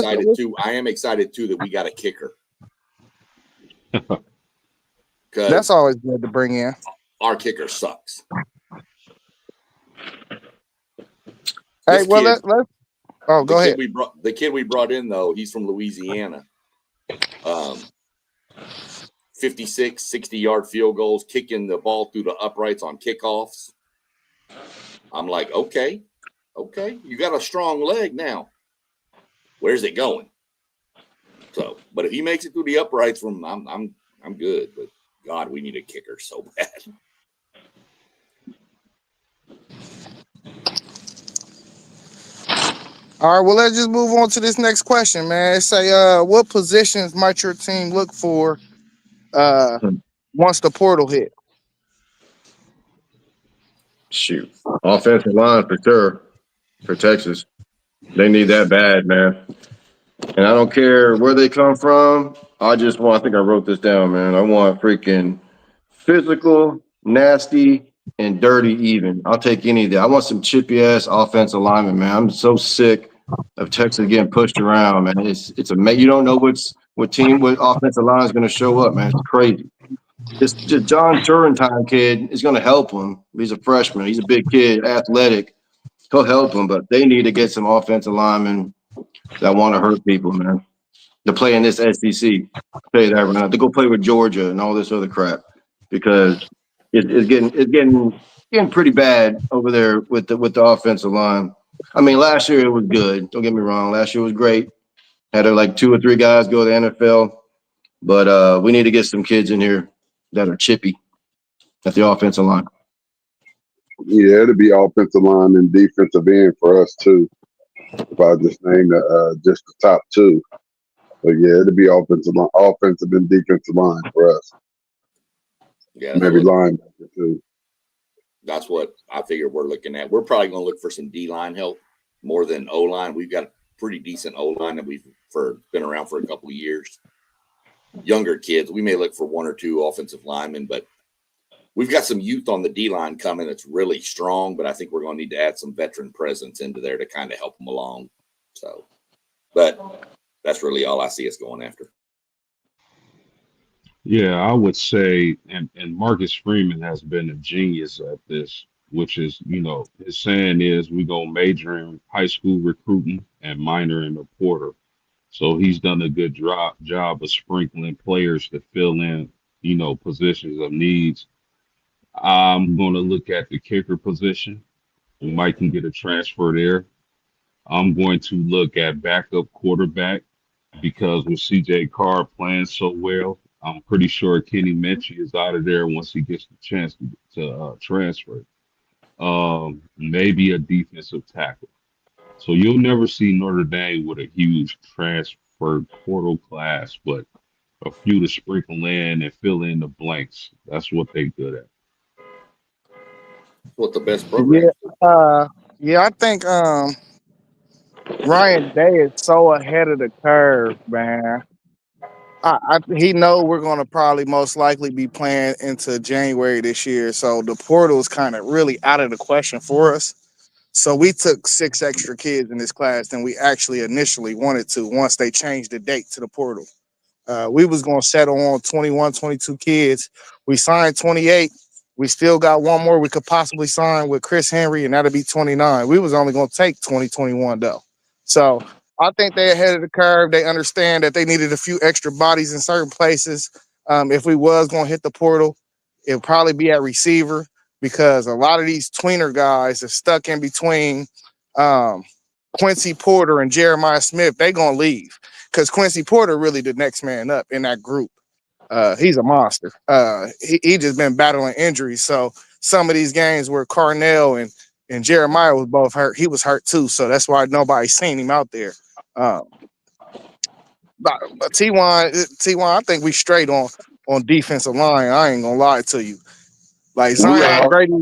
S1: I am excited too that we got a kicker.
S4: That's always good to bring in.
S1: Our kicker sucks.
S4: Hey, well, let's. Oh, go ahead.
S1: The kid we brought in, though, he's from Louisiana. 56, 60-yard field goals, kicking the ball through the uprights on kickoffs. I'm like, okay, you got a strong leg now. Where's it going? So, but if he makes it through the uprights, I'm good. But God, we need a kicker so bad.
S4: All right, well, let's just move on to this next question, man. It say, what positions might your team look for once the portal hit?
S5: Shoot, offensive line for sure for Texas. They need that bad, man. And I don't care where they come from. I think I wrote this down, man. I want freaking physical, nasty, and dirty even. I'll take any of that. I want some chippy ass offensive linemen, man. I'm so sick of Texas getting pushed around, man. It's you don't know what offensive line is going to show up, man. It's crazy. This John Turrentine kid is going to help him. He's a freshman. He's a big kid, athletic. He'll help him, but they need to get some offensive linemen that want to hurt people, man. To play in this SEC, I'll tell you that right now. To go play with Georgia and all this other crap, because it's getting pretty bad over there with the offensive line. I mean, last year it was good. Don't get me wrong. Last year was great. Had like 2 or 3 guys go to the NFL, but we need to get some kids in here that are chippy at the offensive line.
S3: Yeah, it'll be offensive line and defensive end for us too. If I just name just the top 2. But yeah, it'll be offensive and defensive line for us.
S1: Yeah,
S3: maybe linebacker too.
S1: That's what I figure we're looking at. We're probably going to look for some D-line help more than O-line. We've got a pretty decent O-line that we've been around for a couple of years. Younger kids, we may look for 1 or 2 offensive linemen, but we've got some youth on the D-line coming that's really strong, but I think we're going to need to add some veteran presence into there to kind of help them along. So, but that's really all I see us going after.
S6: Yeah, I would say, and Marcus Freeman has been a genius at this, which is, his saying is we go major in high school recruiting and minor in the portal. So he's done a good job of sprinkling players to fill in, positions of needs. I'm going to look at the kicker position. We might can get a transfer there. I'm going to look at backup quarterback because with CJ Carr playing so well, I'm pretty sure Kenny Minchie is out of there once he gets the chance to transfer. Maybe a defensive tackle. So you'll never see Notre Dame with a huge transfer portal class, but a few to sprinkle in and fill in the blanks. That's what they're good at.
S1: What the best program?
S4: Yeah, I think Ryan Day is so ahead of the curve, man. He know we're gonna probably most likely be playing into January this year, so the portal is kind of really out of the question for us. So we took 6 extra kids in this class than we actually initially wanted to once they changed the date to the portal. We was going to settle on 21, 22 kids. We signed 28. We still got one more we could possibly sign with Chris Henry, and that'll be 29. We was only going to take 2021 though. So I think they're ahead of the curve. They understand that they needed a few extra bodies in certain places. If we was going to hit the portal, it'll probably be at receiver because a lot of these tweener guys are stuck in between Quincy Porter and Jeremiah Smith. They going to leave because Quincy Porter really the next man up in that group. He's a monster. He just been battling injuries. So some of these games where Carnell and Jeremiah was both hurt, he was hurt too. So that's why nobody's seen him out there. But T1, I think we straight on defensive line. I ain't gonna lie to you. Like Zion Grady.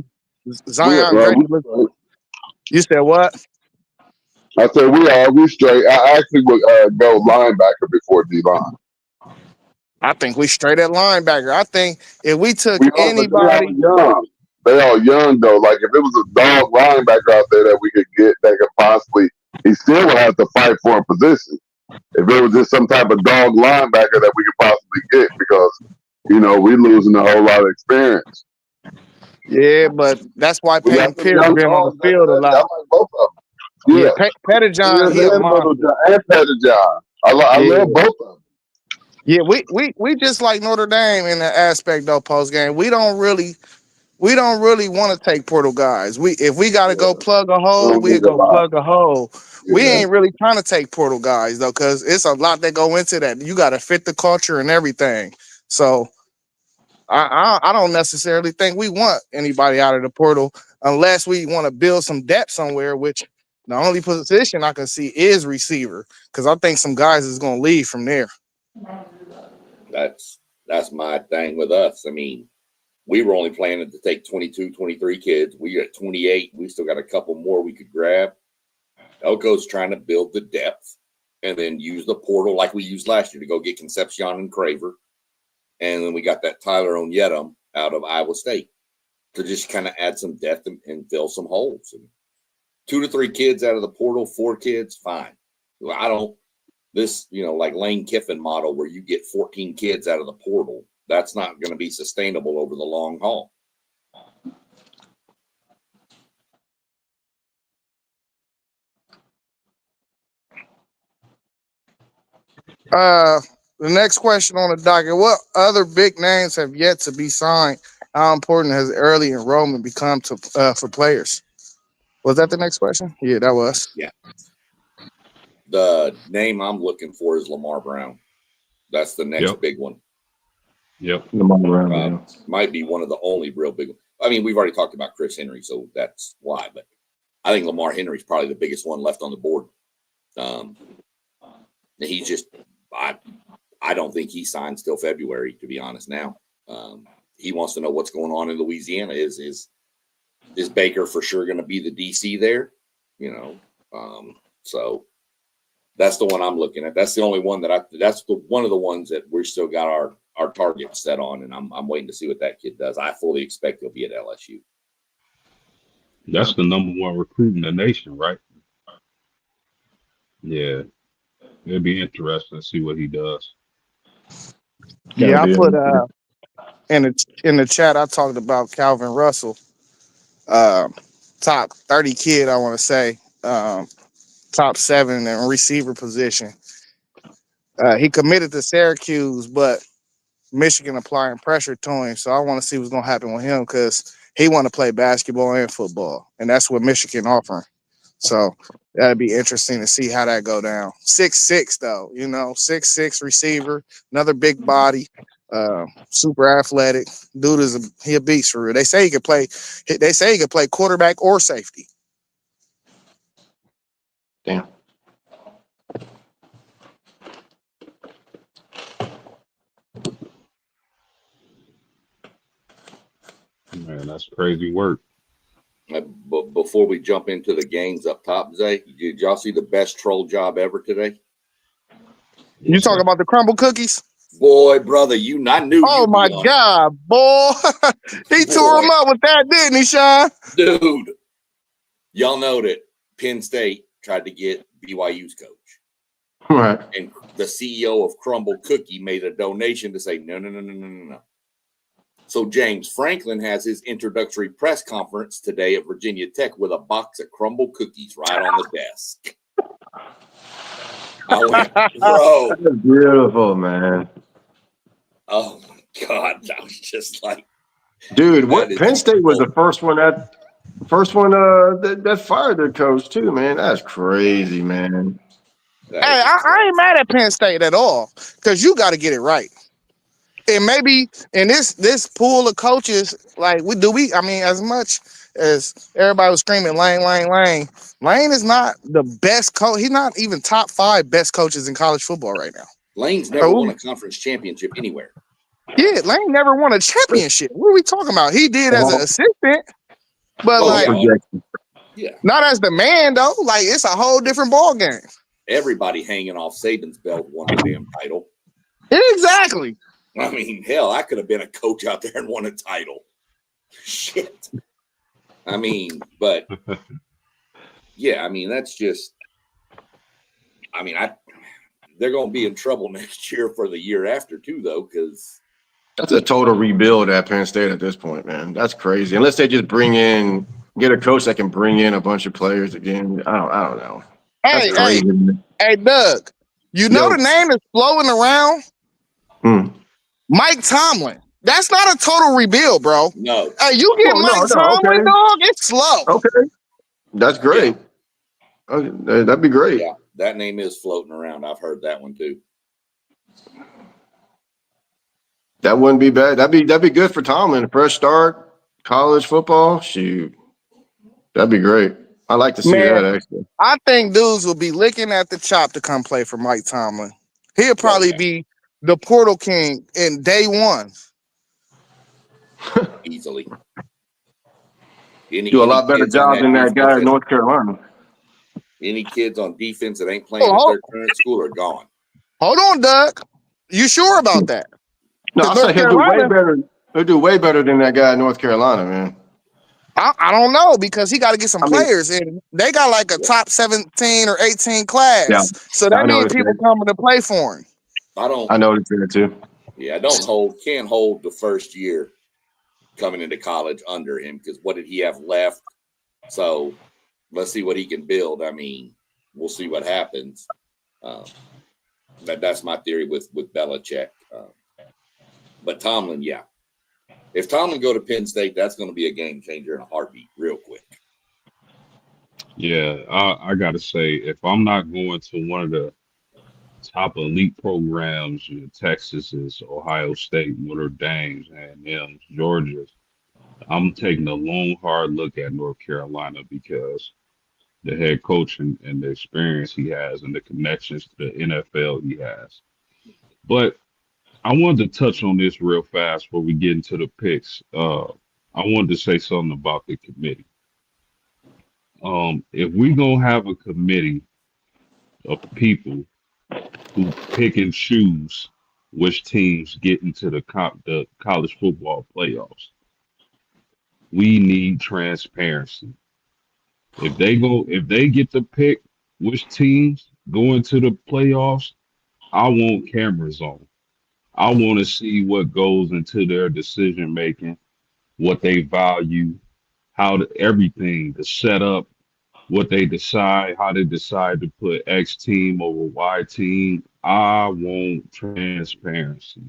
S4: You said what?
S3: I said we straight. I actually would go linebacker before D-line.
S4: I think we straight at linebacker. I think if we took anybody,
S3: they all young though. Like if it was a dog linebacker out there that we could get, that could possibly, he still would have to fight for a position. If it was just some type of dog linebacker that we could possibly get, because we losing a whole lot of experience.
S4: Yeah, but that's why Peyton Pierce been on the field a lot.
S3: I like both of them.
S4: Yeah, Pettijohn, he a monster.
S3: And Pettijohn. I love both of them.
S4: Yeah, we just like Notre Dame in the aspect though. Post game, we don't really want to take portal guys. If we got to go plug a hole, we go plug a hole. Yeah. We ain't really trying to take portal guys though, because it's a lot that go into that. You got to fit the culture and everything. So I don't necessarily think we want anybody out of the portal unless we want to build some depth somewhere, which the only position I can see is receiver, because I think some guys is going to leave from there.
S1: That's my thing with us. I mean, we were only planning to take 22, 23 kids. We got 28. We still got a couple more we could grab. Elko's trying to build the depth and then use the portal like we used last year to go get Concepcion and Craver. And then we got that Tyler Onyedum out of Iowa State to just kind of add some depth and fill some holes. And 2 to 3 kids out of the portal, 4 kids, fine. Like Lane Kiffin model where you get 14 kids out of the portal, that's not going to be sustainable over the long haul.
S4: The next question on the docket: what other big names have yet to be signed? How important has early enrollment become for players? Was that the next question? Yeah, that was.
S1: Yeah. The name I'm looking for is Lamar Brown. That's the next big one.
S6: Yep.
S5: Lamar Brown
S1: might be one of the only real big ones. I mean, we've already talked about Chris Henry, so that's why. But I think Lamar Henry's probably the biggest one left on the board. He's just I don't think he signs till February, to be honest. Now he wants to know what's going on in Louisiana. Is Baker for sure going to be the DC there? So that's the one I'm looking at. That's the only one that's one of the ones that we're still got our target set on, and I'm waiting to see what that kid does. I fully expect he'll be at LSU.
S6: That's the #1 recruit in the nation, right? Yeah. It'll be interesting to see what he does.
S4: Yeah, I put in the chat, I talked about Calvin Russell. Top 30 kid, I want to say. Top 7 in receiver position. He committed to Syracuse, but Michigan applying pressure to him. So I want to see what's going to happen with him because he want to play basketball and football, and that's what Michigan offering. So that'd be interesting to see how that go down. 6'6" though, 6'6" receiver, another big body, super athletic. Dude he a beast for real. They say he could play. They say he could play quarterback or safety.
S5: Damn.
S6: Man, that's crazy work.
S1: But before we jump into the games up top, Zay, did y'all see the best troll job ever today?
S4: You talking about the crumble cookies?
S1: Boy, brother, I knew.
S4: Oh my God, boy! He tore him up with that, didn't he, Sean?
S1: Dude, y'all know that Penn State tried to get BYU's coach,
S5: Right.
S1: and the CEO of Crumble Cookie made a donation to say no. So James Franklin has his introductory press conference today at Virginia Tech with a box of Crumble cookies right on the desk. I went, bro.
S5: That's beautiful, man.
S1: Oh my God. I was just like,
S5: dude, what Penn State was the first one that fired their coach too, man. That's crazy, man.
S4: Hey, I ain't mad at Penn State at all because you got to get it right. And maybe in this pool of coaches, like I mean, as much as everybody was screaming Lane is not the best coach. He's not even top 5 best coaches in college football right now.
S1: Lane's never won a conference championship anywhere.
S4: Yeah, Lane never won a championship. What are we talking about? He did as an assistant, but not as the man though. Like it's a whole different ball game.
S1: Everybody hanging off Saban's belt won a damn title.
S4: Exactly.
S1: I mean, hell, I could have been a coach out there and won a title. Shit. I mean, but yeah, I mean, that's just, I mean, they're going to be in trouble next year for the year after too, though, because
S5: that's a total rebuild at Penn State at this point, man. That's crazy. Unless they just get a coach that can bring in a bunch of players again. I don't know.
S4: Hey, Doug, the name is flowing around. Mike Tomlin. That's not a total rebuild, bro.
S1: No.
S4: Hey, you get Mike Tomlin, dog, it's slow.
S5: Okay. That's great. Yeah. Okay. That'd be great.
S1: Yeah, that name is floating around. I've heard that one too.
S5: That wouldn't be bad. That'd be good for Tomlin. A fresh start, college football. Shoot. That'd be great. I like to see that actually.
S4: I think dudes will be licking at the chop to come play for Mike Tomlin. He'll probably be the portal king in day one.
S1: Easily.
S5: Do a lot better job than that guy in North Carolina.
S1: Any kids on defense that ain't playing at their current school are gone.
S4: Hold on, Doug. You sure about that?
S5: No, I said he'll do way better than that guy in North Carolina, man.
S4: I don't know because he got to get some players in. They got like a top 17 or 18 class. Yeah, so that means people coming to play for him.
S5: I know it's there too.
S1: Yeah, can't hold the first year coming into college under him because what did he have left? So let's see what he can build. I mean, we'll see what happens. That's my theory with Belichick. But Tomlin, yeah. If Tomlin go to Penn State, that's going to be a game changer in a heartbeat real quick.
S6: Yeah, I got to say, if I'm not going to one of the top elite programs, Texas, Ohio State, Notre Dame, and Georgia, I'm taking a long, hard look at North Carolina because the head coach and the experience he has and the connections to the NFL he has. But I wanted to touch on this real fast before we get into the picks. I wanted to say something about the committee. If we gonna have a committee of people who pick and choose which teams get into the college football playoffs, we need transparency. If they get to pick which teams go into the playoffs, I want cameras on. I want to see what goes into their decision making, what they value, everything, the setup, what they decide, how they decide to put X team over Y team. I want transparency.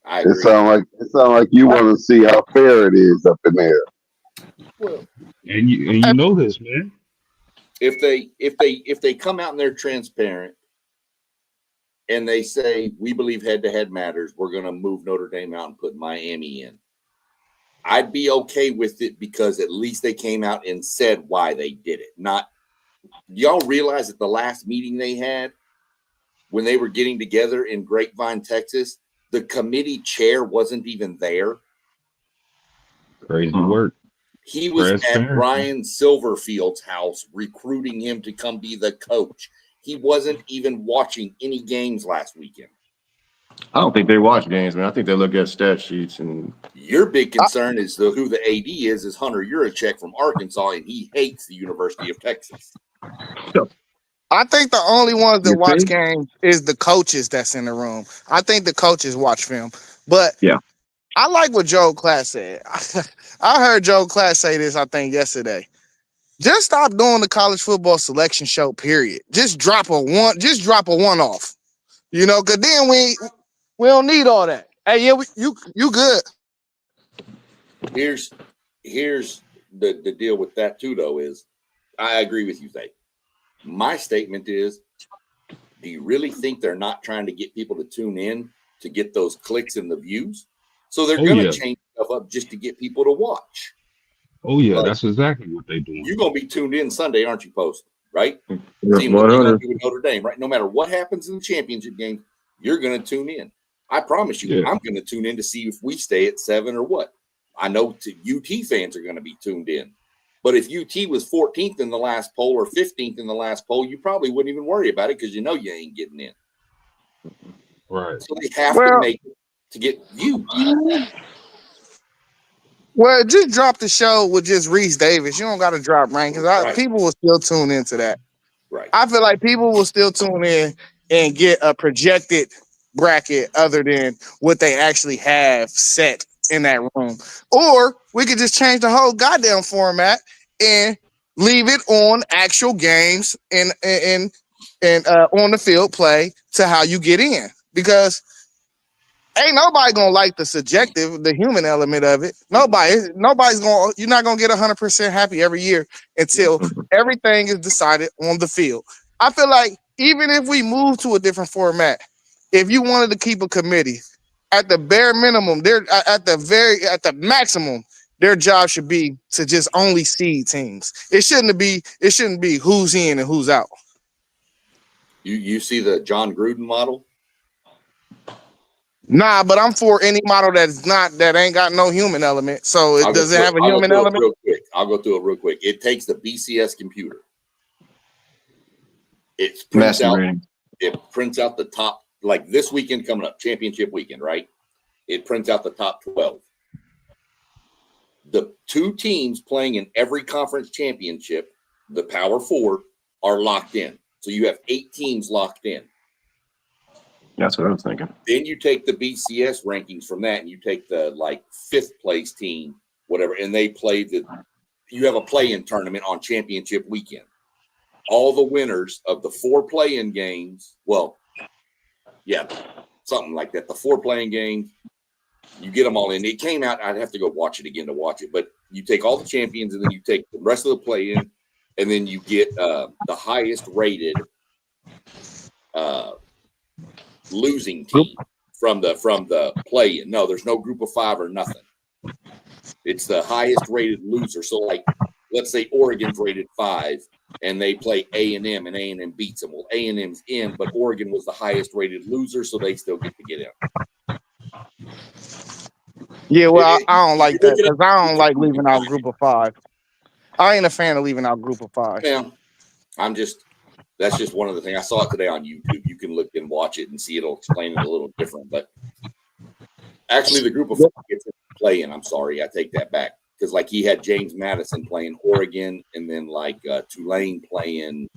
S1: I
S3: It
S1: agree.
S3: sound like you want to see how fair it is up in there.
S2: Well,
S6: And you know this, man.
S1: If they come out and they're transparent and they say we believe head-to-head matters, we're going to move Notre Dame out and put Miami in, I'd be okay with it because at least they came out and said why they did it. Not, y'all realize at the last meeting they had when they were getting together in Grapevine, Texas, the committee chair wasn't even there.
S6: Crazy work.
S1: He was at
S6: Transparency.
S1: Brian Silverfield's house recruiting him to come be the coach. He wasn't even watching any games last weekend.
S5: I don't think they watch games, man. I think they look at stat sheets and
S1: Your big concern is who the AD is Hunter Yurachek from Arkansas, and he hates the University of Texas.
S4: I think the only ones that
S5: You
S4: watch
S5: think?
S4: games is the coaches that's in the room. I think the coaches watch film. But
S5: Yeah.
S4: I like what Joe Class said. I heard Joe Class say this, I think, yesterday. Just stop doing the college football selection show, period. Just drop a one off. You know, because then we don't need all that. Hey, yeah, you good.
S1: Here's the deal with that too, though, is I agree with you, Zay. My statement is, do you really think they're not trying to get people to tune in to get those clicks and the views? So they're going to change stuff up just to get people to watch.
S6: Oh yeah,
S1: Like,
S6: that's exactly what they doing.
S1: You're going to be tuned in Sunday, aren't you, Post? Right?
S5: Yeah,
S1: Seeing what they're going
S5: 100.
S1: to do with Notre Dame, right? No matter what happens in the championship game, you're going to tune in. I promise you,
S6: Yeah.
S1: I'm going to tune in to see if we stay at 7 or what. I know UT fans are going to be tuned in. But if UT was 14th in the last poll or 15th in the last poll, you probably wouldn't even worry about it because you know you ain't getting in.
S6: Right.
S1: So they have to
S4: Well,
S1: make it to get views.
S4: well, just drop the show with just Reese Davis. You don't got to drop rank because
S1: Right.
S4: people will still tune into that.
S1: Right.
S4: I feel like people will still tune in and get a projected bracket other than what they actually have set in that room. Or we could just change the whole goddamn format and leave it on actual games and on the field play to how you get in. Because ain't nobody gonna like the subjective, the human element of it. Nobody's gonna. You're not gonna get 100% happy every year until everything is decided on the field. I feel like even if we move to a different format, if you wanted to keep a committee, at the bare minimum, they're at the maximum, their job should be to just only seed teams. It shouldn't be who's in and who's out.
S1: You see the John Gruden model?
S4: Nah, but I'm for any model that ain't got no human element. So it doesn't have a human element.
S1: I'll go through it real quick. It takes the BCS computer. It prints out the top, like this weekend coming up, championship weekend, right? It prints out the top 12. The two teams playing in every conference championship, the Power Four, are locked in. So you have 8 teams locked in.
S5: That's what I was thinking.
S1: Then you take the BCS rankings from that, and you take the like 5th place team, whatever, and they play you have a play-in tournament on championship weekend. All the winners of the 4 play-in games, something like that. The 4 play-in games, you get them all in. It came out. I'd have to go watch it again to watch it, but you take all the champions, and then you take the rest of the play-in, and then you get the highest rated losing team from the play-in. No, there's no group of 5 or nothing. It's the highest rated loser. So, like, let's say Oregon's rated 5, and they play A&M, and A&M beats them. Well, A&M's in, but Oregon was the highest rated loser, so they still get to get in.
S4: Yeah, well, I don't like that because I don't like leaving out group of 5. I ain't a fan of leaving out group of 5.
S1: Yeah, that's just one of the things. I saw it today on YouTube. You can look and watch it and see it'll explain it a little different. But actually, the group of 5 gets to play in. I'm sorry, I take that back. Because like he had James Madison playing Oregon, and then like Tulane playing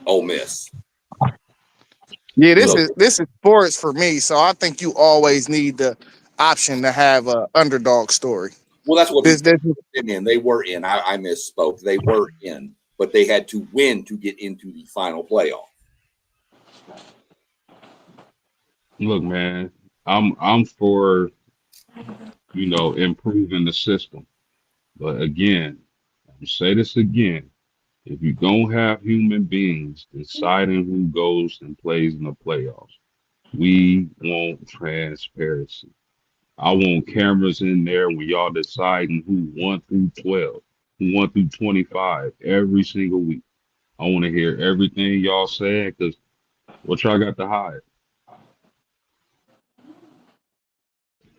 S1: Ole Miss.
S4: Yeah, this is sports for me. So I think you always need the option to have a underdog story.
S1: Well, that's what
S4: This, this,
S1: they were in. I misspoke. They were in, but they had to win to get into the final playoff.
S6: Look, man, I'm for, improving the system. But again, I'm say this again. If you don't have human beings deciding who goes and plays in the playoffs, we want transparency. I want cameras in there when y'all deciding who 1 through 12, who 1 through 25 every single week. I want to hear everything y'all saying because what y'all got to hide?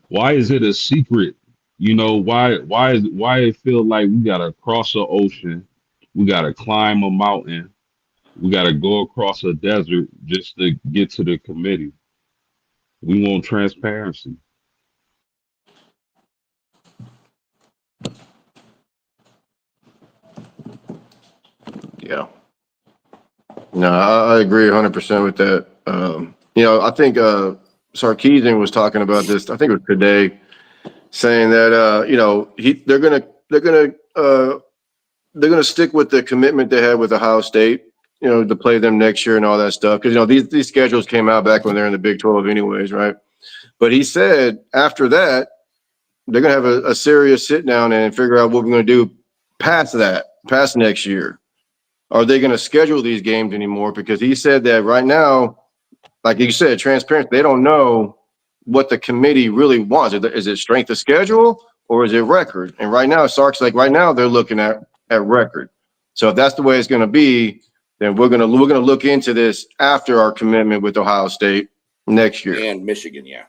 S6: Why is it a secret? Why it feel like we gotta cross an ocean, we gotta climb a mountain, we gotta go across a desert just to get to the committee? We want transparency.
S5: Yeah. No, I agree 100% with that. I think Sarkeesian was talking about this. I think it was today, saying that they're gonna stick with the commitment they had with Ohio State, to play them next year and all that stuff. Because these schedules came out back when they're in the Big 12, anyways, right? But he said after that they're gonna have a serious sit down and figure out what we're gonna do past next year. Are they gonna schedule these games anymore? Because he said that right now, like you said, transparent. They don't know what the committee really wants. Is it strength of schedule or is it record? And right now, Sark's like right now they're looking at record. So if that's the way it's going to be, then we're gonna look into this after our commitment with Ohio State next year
S1: And Michigan, yeah.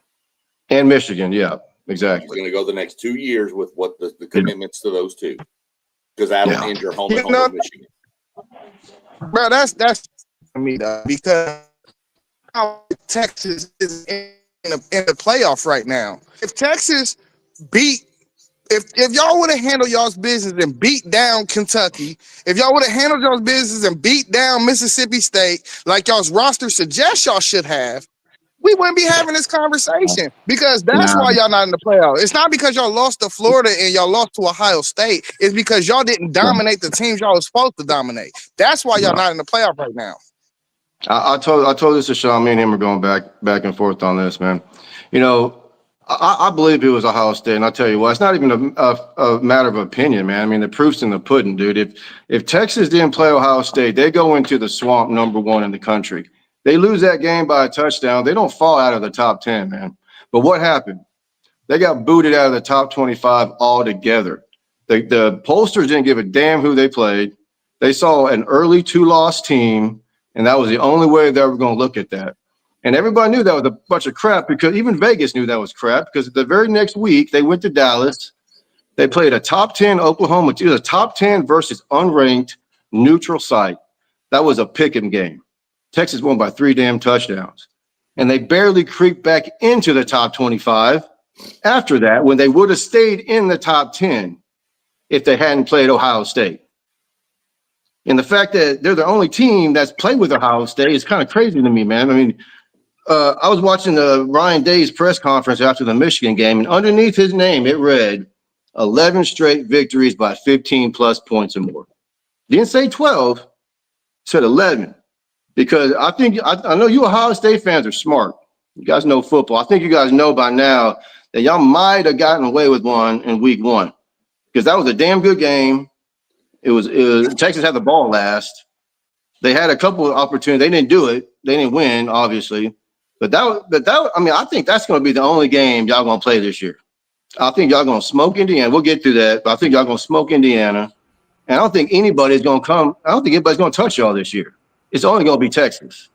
S5: and Michigan. Yeah,
S1: He's
S5: exactly.
S1: going to go the next 2 years with what the commitments to those two, because that'll end your home and home with Michigan.
S4: bro, that's for me though, because how Texas is in the playoff right now. If Texas if y'all would have handled y'all's business and beat down Kentucky, if y'all would have handled y'all's business and beat down Mississippi State like y'all's roster suggests y'all should have, we wouldn't be having this conversation, because that's why y'all not in the playoff. It's not because y'all lost to Florida and y'all lost to Ohio State. It's because y'all didn't dominate the teams y'all was supposed to dominate. That's why y'all not in the playoff right now.
S5: I told this to Sean. Me and him are going back and forth on this, man. I believe it was Ohio State, and I'll tell you what, it's not even a matter of opinion, man. I mean, the proof's in the pudding, dude. If Texas didn't play Ohio State, they go into the swamp number 1 in the country. They lose that game by a touchdown. They don't fall out of the top 10, man. But what happened? They got booted out of the top 25 altogether. The pollsters didn't give a damn who they played. They saw an early 2-loss team, and that was the only way they were going to look at that. And everybody knew that was a bunch of crap, because even Vegas knew that was crap, because the very next week they went to Dallas. They played a top 10 Oklahoma. It was a top 10 versus unranked neutral site. That was a pick'em game. Texas won by 3 damn touchdowns. And they barely creeped back into the top 25 after that, when they would have stayed in the top 10 if they hadn't played Ohio State. And the fact that they're the only team that's played with Ohio State is kind of crazy to me, man. I mean, I was watching Ryan Day's press conference after the Michigan game, and underneath his name, it read 11 straight victories by 15 plus points or more. Didn't say 12, it said 11. Because I know you Ohio State fans are smart. You guys know football. I think you guys know by now that y'all might have gotten away with one in week 1, because that was a damn good game. It was Texas had the ball last. They had a couple of opportunities. They didn't do it. They didn't win, obviously. But I think that's going to be the only game y'all going to play this year. I think y'all going to smoke Indiana. We'll get through that, but I think y'all going to smoke Indiana. And I don't think anybody's going to come. I don't think anybody's going to touch y'all this year. It's only going to be Texas.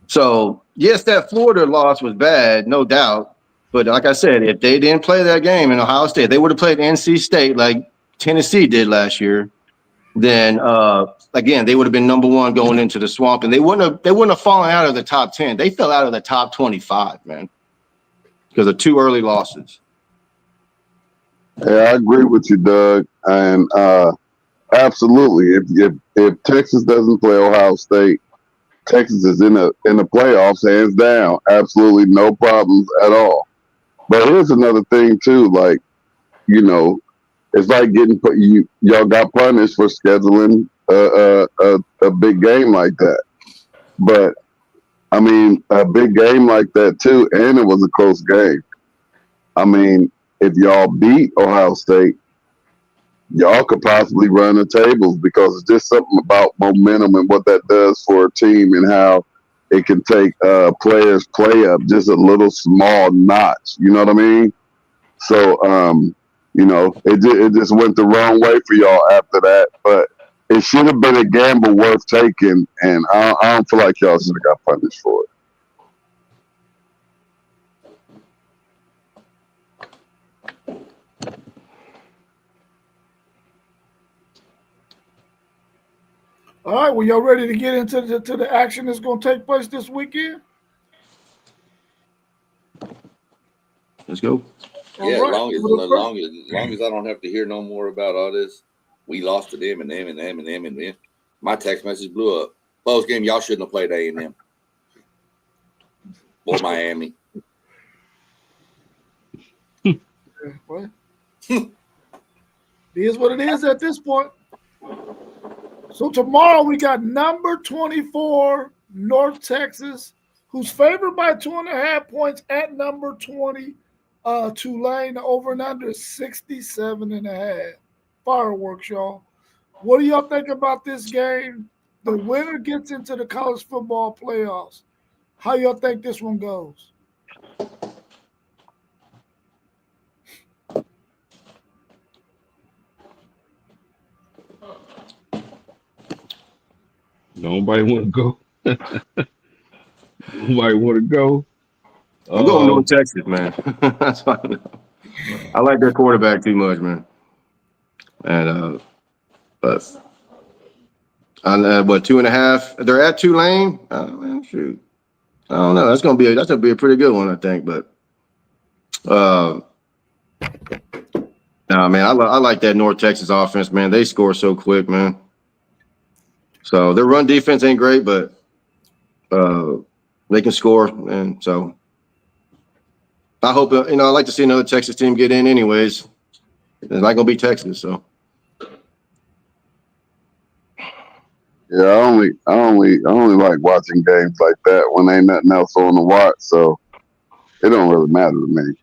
S5: So, yes, that Florida loss was bad, no doubt. But like I said, if they didn't play that game in Ohio State, they would have played NC State like Tennessee did last year. Then, again, they would have been number 1 going into the swamp, and they wouldn't have fallen out of the top 10. They fell out of the top 25, man, because of 2 early losses.
S3: Yeah, I agree with you, Doug. And absolutely, if Texas doesn't play Ohio State, Texas is in the playoffs, hands down. Absolutely no problems at all. But here's another thing too. Like, you know, it's like y'all got punished for scheduling a big game like that. But I mean, a big game like that too, and it was a close game. I mean, if y'all beat Ohio State, y'all could possibly run the tables because it's just something about momentum and what that does for a team and how it can take players' play up just a little small notch. You know what I mean? So, you know, it just went the wrong way for y'all after that. But it should have been a gamble worth taking, and I don't feel like y'all should have got punished for it.
S2: All right, well, y'all ready to get into the action that's going to take place this weekend?
S5: Let's go.
S1: Yeah,
S2: All
S1: as
S2: right.
S1: long as I don't have to hear no more about all this, we lost to them and them and them and them and them. My text message blew up. Post game, y'all shouldn't have played A&M or Miami.
S2: Well, it is what it is at this point. So tomorrow we got number 24, North Texas, who's favored by 2.5 points at number 20. Tulane over and under 67.5. Fireworks, y'all. What do y'all think about this game? The winner gets into the college football playoffs. How y'all think this one goes?
S6: Nobody want to go. Nobody want to go.
S5: I'm going North Texas, man. That's fine. I like their quarterback too much, man. And but 2.5? They're at Tulane. Oh, man, shoot. I don't know. That's gonna be a pretty good one, I think. But nah, man, I like that North Texas offense, man. They score so quick, man. So their run defense ain't great, but they can score, and so I hope I like to see another Texas team get in. Anyways, it's not gonna be Texas, so.
S3: Yeah, I only like watching games like that when ain't nothing else on the watch, so it don't really matter to me.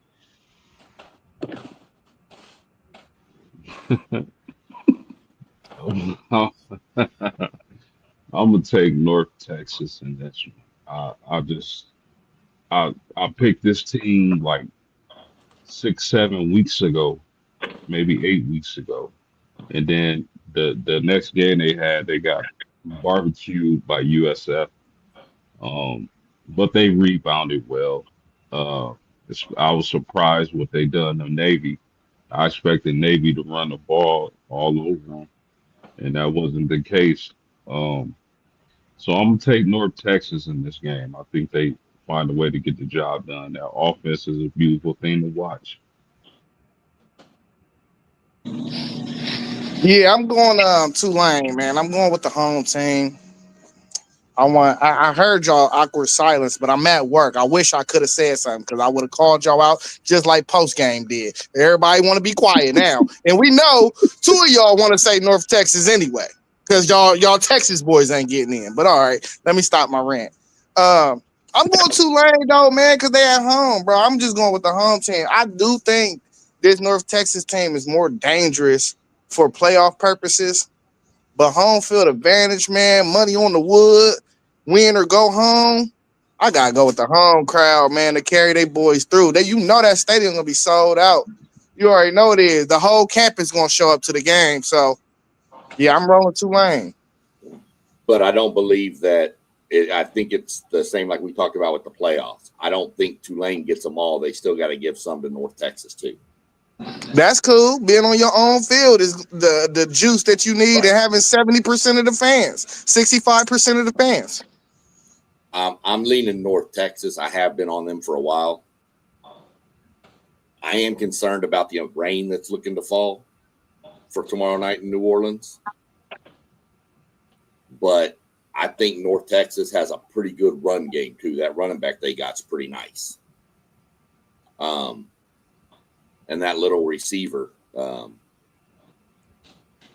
S6: I'm gonna take North Texas in this one. I picked this team like 6-7 weeks ago, maybe 8 weeks ago, and then the next game they got barbecued by USF. But they rebounded well. Uh, I was surprised what they done to Navy. I expected Navy to run the ball all over them, and that wasn't the case. Um, so I'm gonna take North Texas in this game. I think they find a way to get the job done. Their offense is a beautiful thing to watch.
S4: Yeah, I'm going Tulane, man. I'm going with the home team. I heard y'all awkward silence, but I'm at work. I wish I could have said something because I would have called y'all out just like post game did. Everybody want to be quiet now, and we know 2 of y'all want to say North Texas anyway because y'all Texas boys ain't getting in. But all right, let me stop my rant. I'm going Tulane though, man, because they at home, bro. I'm just going with the home team. I do think this North Texas team is more dangerous for playoff purposes, but home field advantage, man, money on the wood. Win or go home, I gotta go with the home crowd, man, to carry their boys through. That stadium gonna be sold out. You already know it is. The whole campus gonna show up to the game. So, yeah, I'm rolling Tulane.
S1: But I don't believe that. I think it's the same like we talked about with the playoffs. I don't think Tulane gets them all. They still got to give some to North Texas too.
S4: That's cool. Being on your own field is the juice that you need, and having 70% of the fans, 65% of the fans.
S1: I'm leaning North Texas. I have been on them for a while. I am concerned about the rain that's looking to fall for tomorrow night in New Orleans. But I think North Texas has a pretty good run game too. That running back they got's pretty nice. And and that little receiver, that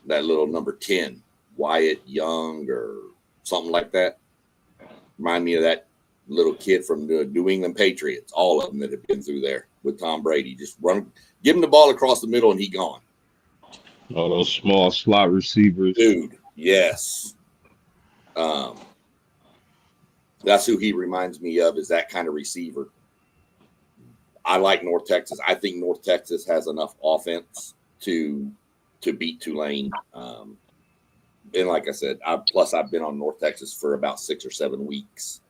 S1: little number 10, Wyatt Young or something like that. Remind me of that little kid from the New England Patriots. All of them that have been through there with Tom Brady. Just run, give him the ball across the middle, and he gone.
S6: Oh, those small slot receivers.
S1: Dude, yes. That's who he reminds me of, is that kind of receiver. I like North Texas. I think North Texas has enough offense to beat Tulane. And like I said, I've been on North Texas for about 6 or 7 weeks,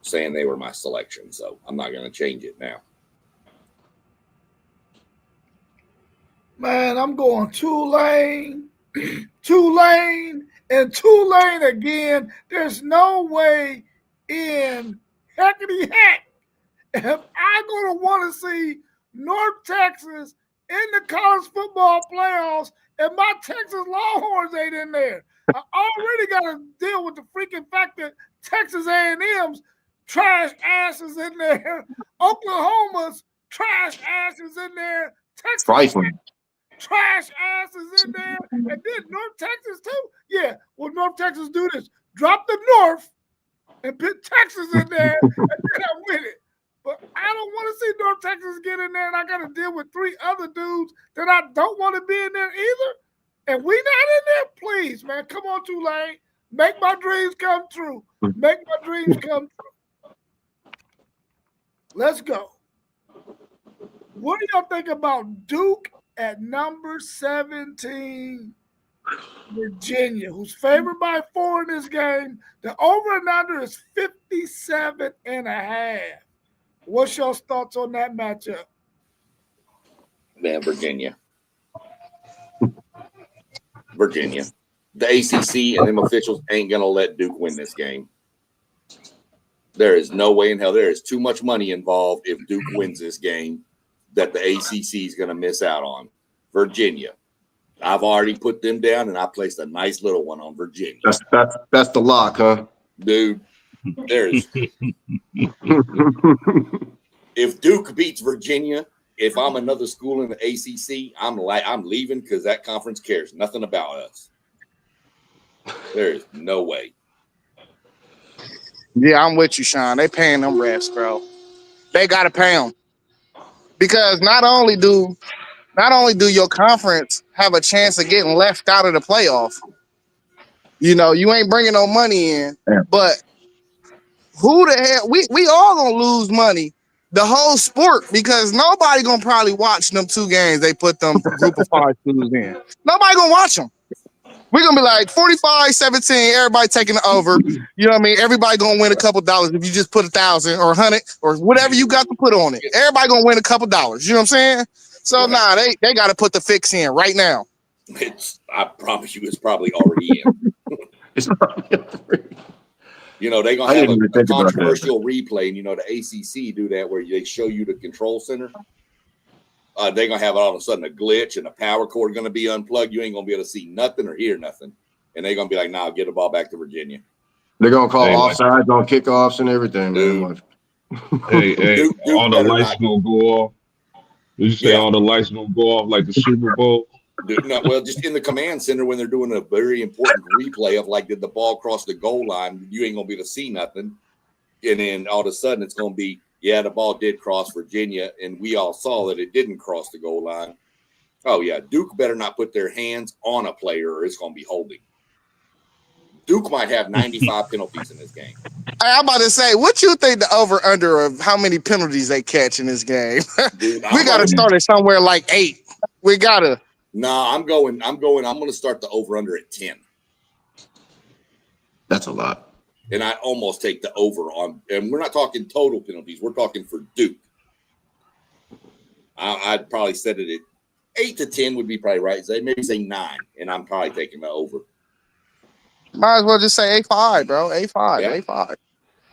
S1: saying they were my selection. So I'm not going to change it now.
S2: Man, I'm going Tulane, Tulane, and Tulane again. There's no way in heckity heck if I'm going to want to see North Texas in the college football playoffs and my Texas Longhorns ain't in there. I already got to deal with the freaking fact that Texas A&M's trash asses in there, Oklahoma's trash asses in there, Texas
S5: Trifling.
S2: trash asses in there, and then North Texas too. Yeah, well, North Texas do this: drop the North and put Texas in there, and then I'm with it. But I don't want to see North Texas get in there, and I got to deal with 3 other dudes that I don't want to be in there either. And we not in there, please, man. Come on, Tulane, make my dreams come true. Make my dreams come true. Let's go. What do y'all think about Duke at number 17, Virginia, who's favored by 4 in this game? The over and under is 57.5. What's your thoughts on that matchup?
S1: Man, Virginia. Virginia. The ACC and them officials ain't going to let Duke win this game. There is no way in hell. There is too much money involved if Duke wins this game that the ACC is going to miss out on. Virginia. I've already put them down, and I placed a nice little one on Virginia.
S5: That's the lock, huh?
S1: Dude, there's if Duke beats Virginia, if I'm another school in the ACC, I'm leaving because that conference cares nothing about us. There is no way.
S4: Yeah, I'm with you, Sean. They paying them refs, bro. They gotta pay them because not only do your conference have a chance of getting left out of the playoff, you know, you ain't bringing no money in, but who the hell? We all gonna lose money, the whole sport, because nobody gonna probably watch them 2 games they put them group of 5 schools in. Nobody gonna watch them. We're gonna be like 45-17, everybody taking the over. You know what I mean? Everybody gonna win a couple dollars if you just put 1,000 or 100 or whatever you got to put on it. Everybody gonna win a couple dollars. You know what I'm saying? So they got to put the fix in right now.
S1: I promise you, it's probably already in.
S5: It's probably
S1: you know, they're going to have a controversial replay. And, you know, the ACC do that where they show you the control center. They're going to have all of a sudden a glitch and a power cord going to be unplugged. You ain't going to be able to see nothing or hear nothing. And they're going to be like, nah, get the ball back to Virginia.
S5: They're going to call offsides on kickoffs and everything.
S1: Dude.
S6: Hey,
S1: Duke
S6: all the lights going to go off. Did you say all the lights going to go off like the Super Bowl?
S1: Well, just in the command center when they're doing a very important replay of like, did the ball cross the goal line? You ain't going to be able to see nothing. And then all of a sudden it's going to be, yeah, the ball did cross Virginia, and we all saw that it didn't cross the goal line. Oh, yeah, Duke better not put their hands on a player or it's going to be holding. Duke might have 95 penalties in this game.
S4: I'm about to say, what you think the over-under of how many penalties they catch in this game?
S1: Dude,
S4: we got to start at somewhere like 8. We got to.
S1: No, I'm going to start the over-under at 10.
S5: That's a lot.
S1: And I almost take the over on, and we're not talking total penalties. We're talking for Duke. I'd probably set it at 8 to 10 would be probably right. So maybe say 9, and I'm probably taking the over.
S4: Might as well just say 8-5, bro. 8-5,
S1: Yeah.
S4: 8-5.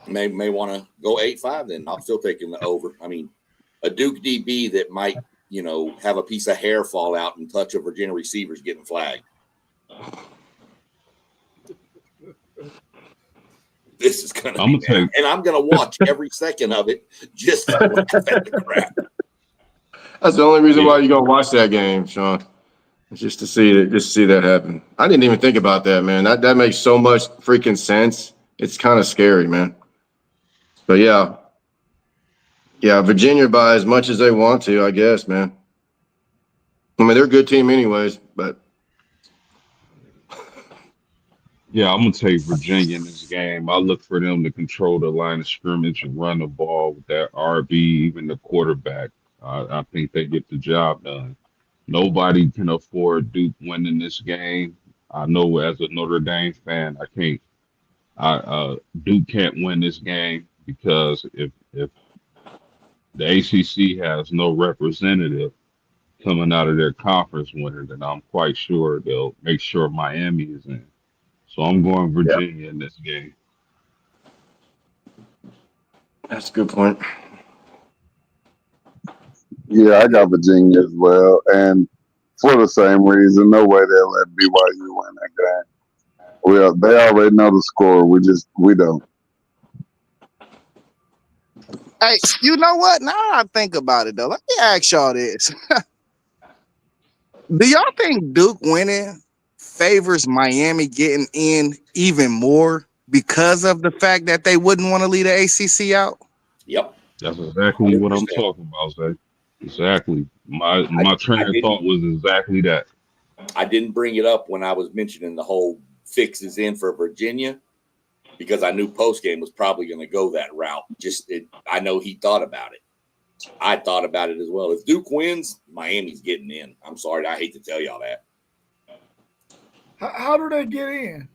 S1: May want to go 8-5 then. I'm still taking the over. I mean, a Duke DB that might, you know, have a piece of hair fall out and touch a Virginia receiver's getting flagged. This is going to be bad. And I'm going to watch every second of it just to laugh at the crap.
S5: That's the only reason why you gonna watch that game, Sean. It's just to see that happen. I didn't even think about that, man. That makes so much freaking sense. It's kind of scary, man. But yeah, Virginia by as much as they want to, I guess, man. I mean, they're a good team anyways, but
S6: Yeah, I'm gonna take Virginia in this game. I look for them to control the line of scrimmage and run the ball with that RB, even the quarterback. I think they get the job done. Nobody can afford Duke winning this game. I know as a Notre Dame fan, I can't. Duke can't win this game because if the ACC has no representative coming out of their conference winner, then I'm quite sure they'll make sure Miami is in. So I'm going
S5: yeah,
S6: Virginia in this game.
S5: that's a good point.
S3: Yeah, I got Virginia as well, and for the same reason, no way they'll let BYU win that game. They already know the score. We don't.
S4: Hey, you know what? Now I think about it though. Let me ask y'all this: do y'all think Duke winning favors Miami getting in even more because of the fact that they wouldn't want to leave the ACC out?
S1: Yep.
S6: That's exactly what I'm
S1: 100%.
S6: talking about, Zay. Exactly. My train
S1: I
S6: of
S1: didn't-
S6: thought was exactly that.
S1: I didn't bring it up when I was mentioning the whole fixes in for Virginia because I knew postgame was probably going to go that route. I know he thought about it. I thought about it as well. If Duke wins, Miami's getting in. I'm sorry. I hate to tell y'all that.
S2: How do they get in?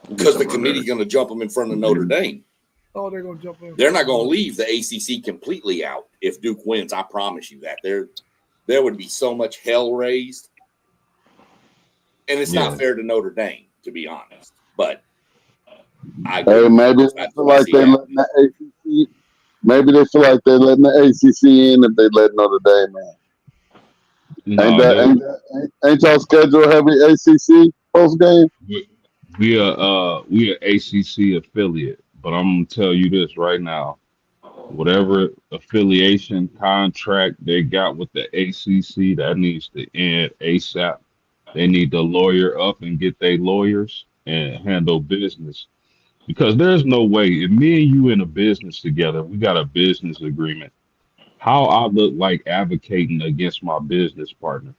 S1: Because the committee's going to jump them in front of Notre Dame.
S2: Oh, they're going to jump in.
S1: They're not going to leave the ACC completely out if Duke wins. I promise you that. There would be so much hell raised. And it's not fair to Notre Dame, to be honest. But
S3: Hey, maybe they feel like they're letting the ACC. Maybe they feel like they're letting the ACC in if they let Notre Dame in. Ain't y'all schedule heavy ACC post game?
S6: We are ACC affiliate, but I'm gonna tell you this right now: whatever affiliation contract they got with the ACC, that needs to end ASAP. They need to lawyer up and get their lawyers and handle business. Because there's no way, if me and you in a business together, we got a business agreement, how I look like advocating against my business partner.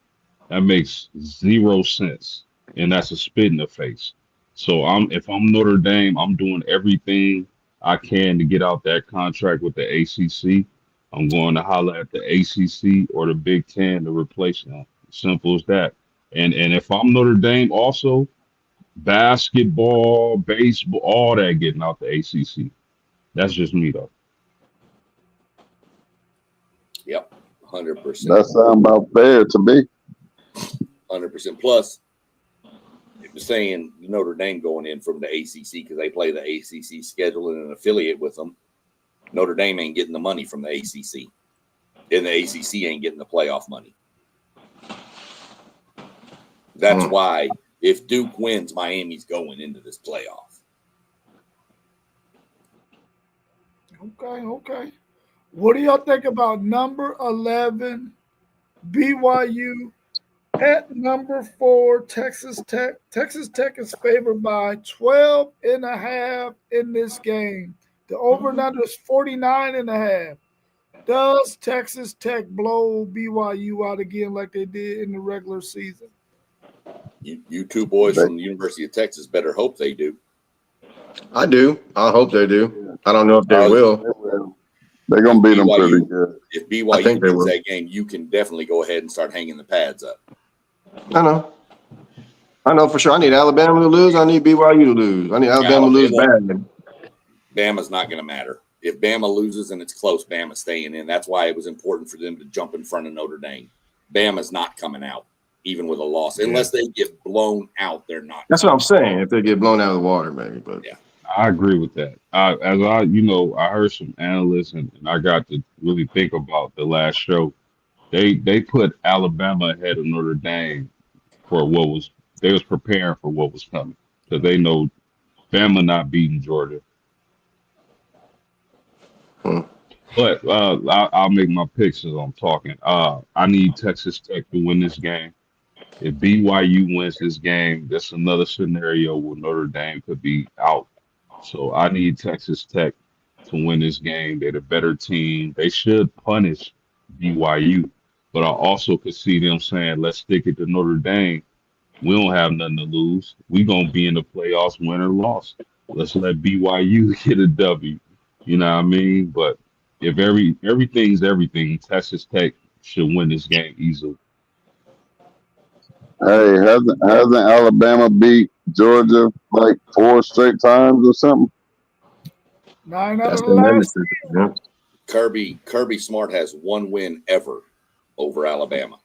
S6: That makes zero sense. And that's a spit in the face. So if I'm Notre Dame, I'm doing everything I can to get out that contract with the ACC. I'm going to holler at the ACC or the Big Ten to replace them. Simple as that. And if I'm Notre Dame also, basketball, baseball, all that getting out the ACC. That's just me though.
S1: Yep, 100%.
S3: That sounds about fair to me.
S1: 100%. Plus, it was saying Notre Dame going in from the ACC because they play the ACC schedule and an affiliate with them. Notre Dame ain't getting the money from the ACC, and the ACC ain't getting the playoff money. That's why if Duke wins, Miami's going into this playoff.
S2: Okay. What do y'all think about number 11, BYU, at number 4, Texas Tech? Texas Tech is favored by 12.5 in this game. The over and under is 49.5. Does Texas Tech blow BYU out again like they did in the regular season?
S1: You two boys from the University of Texas better hope they do.
S5: I do. I hope they do. I don't know if they will.
S3: They're going to beat them pretty good.
S1: If BYU wins that game, you can definitely go ahead and start hanging the pads up.
S5: I know for sure. I need Alabama to lose. I need BYU to lose. I need Alabama to lose bad.
S1: Bama's not going to matter. If Bama loses and it's close, Bama's staying in. That's why it was important for them to jump in front of Notre Dame. Bama's not coming out, even with a loss. Unless they get blown out, they're not.
S5: That's what I'm saying. If they get blown out of the water, maybe. But
S1: yeah.
S6: I agree with that. I heard some analysts and I got to really think about the last show. They put Alabama ahead of Notre Dame for they was preparing for what was coming because they know Bama not beating Georgia. But I'll make my picks as I'm talking. I need Texas Tech to win this game. If BYU wins this game, that's another scenario where Notre Dame could be out. So I need Texas Tech to win this game. They're the better team. They should punish BYU. But I also could see them saying, let's stick it to Notre Dame. We don't have nothing to lose. We're going to be in the playoffs, win or loss. Let's let BYU get a W. You know what I mean? But if everything's everything, Texas Tech should win this game easily.
S3: Hey, hasn't Alabama beat Georgia like 4 straight times or something?
S2: 9 out
S5: That's
S2: of
S5: the
S2: the last.
S5: madness. Yeah.
S1: Kirby Smart has one win ever over Alabama.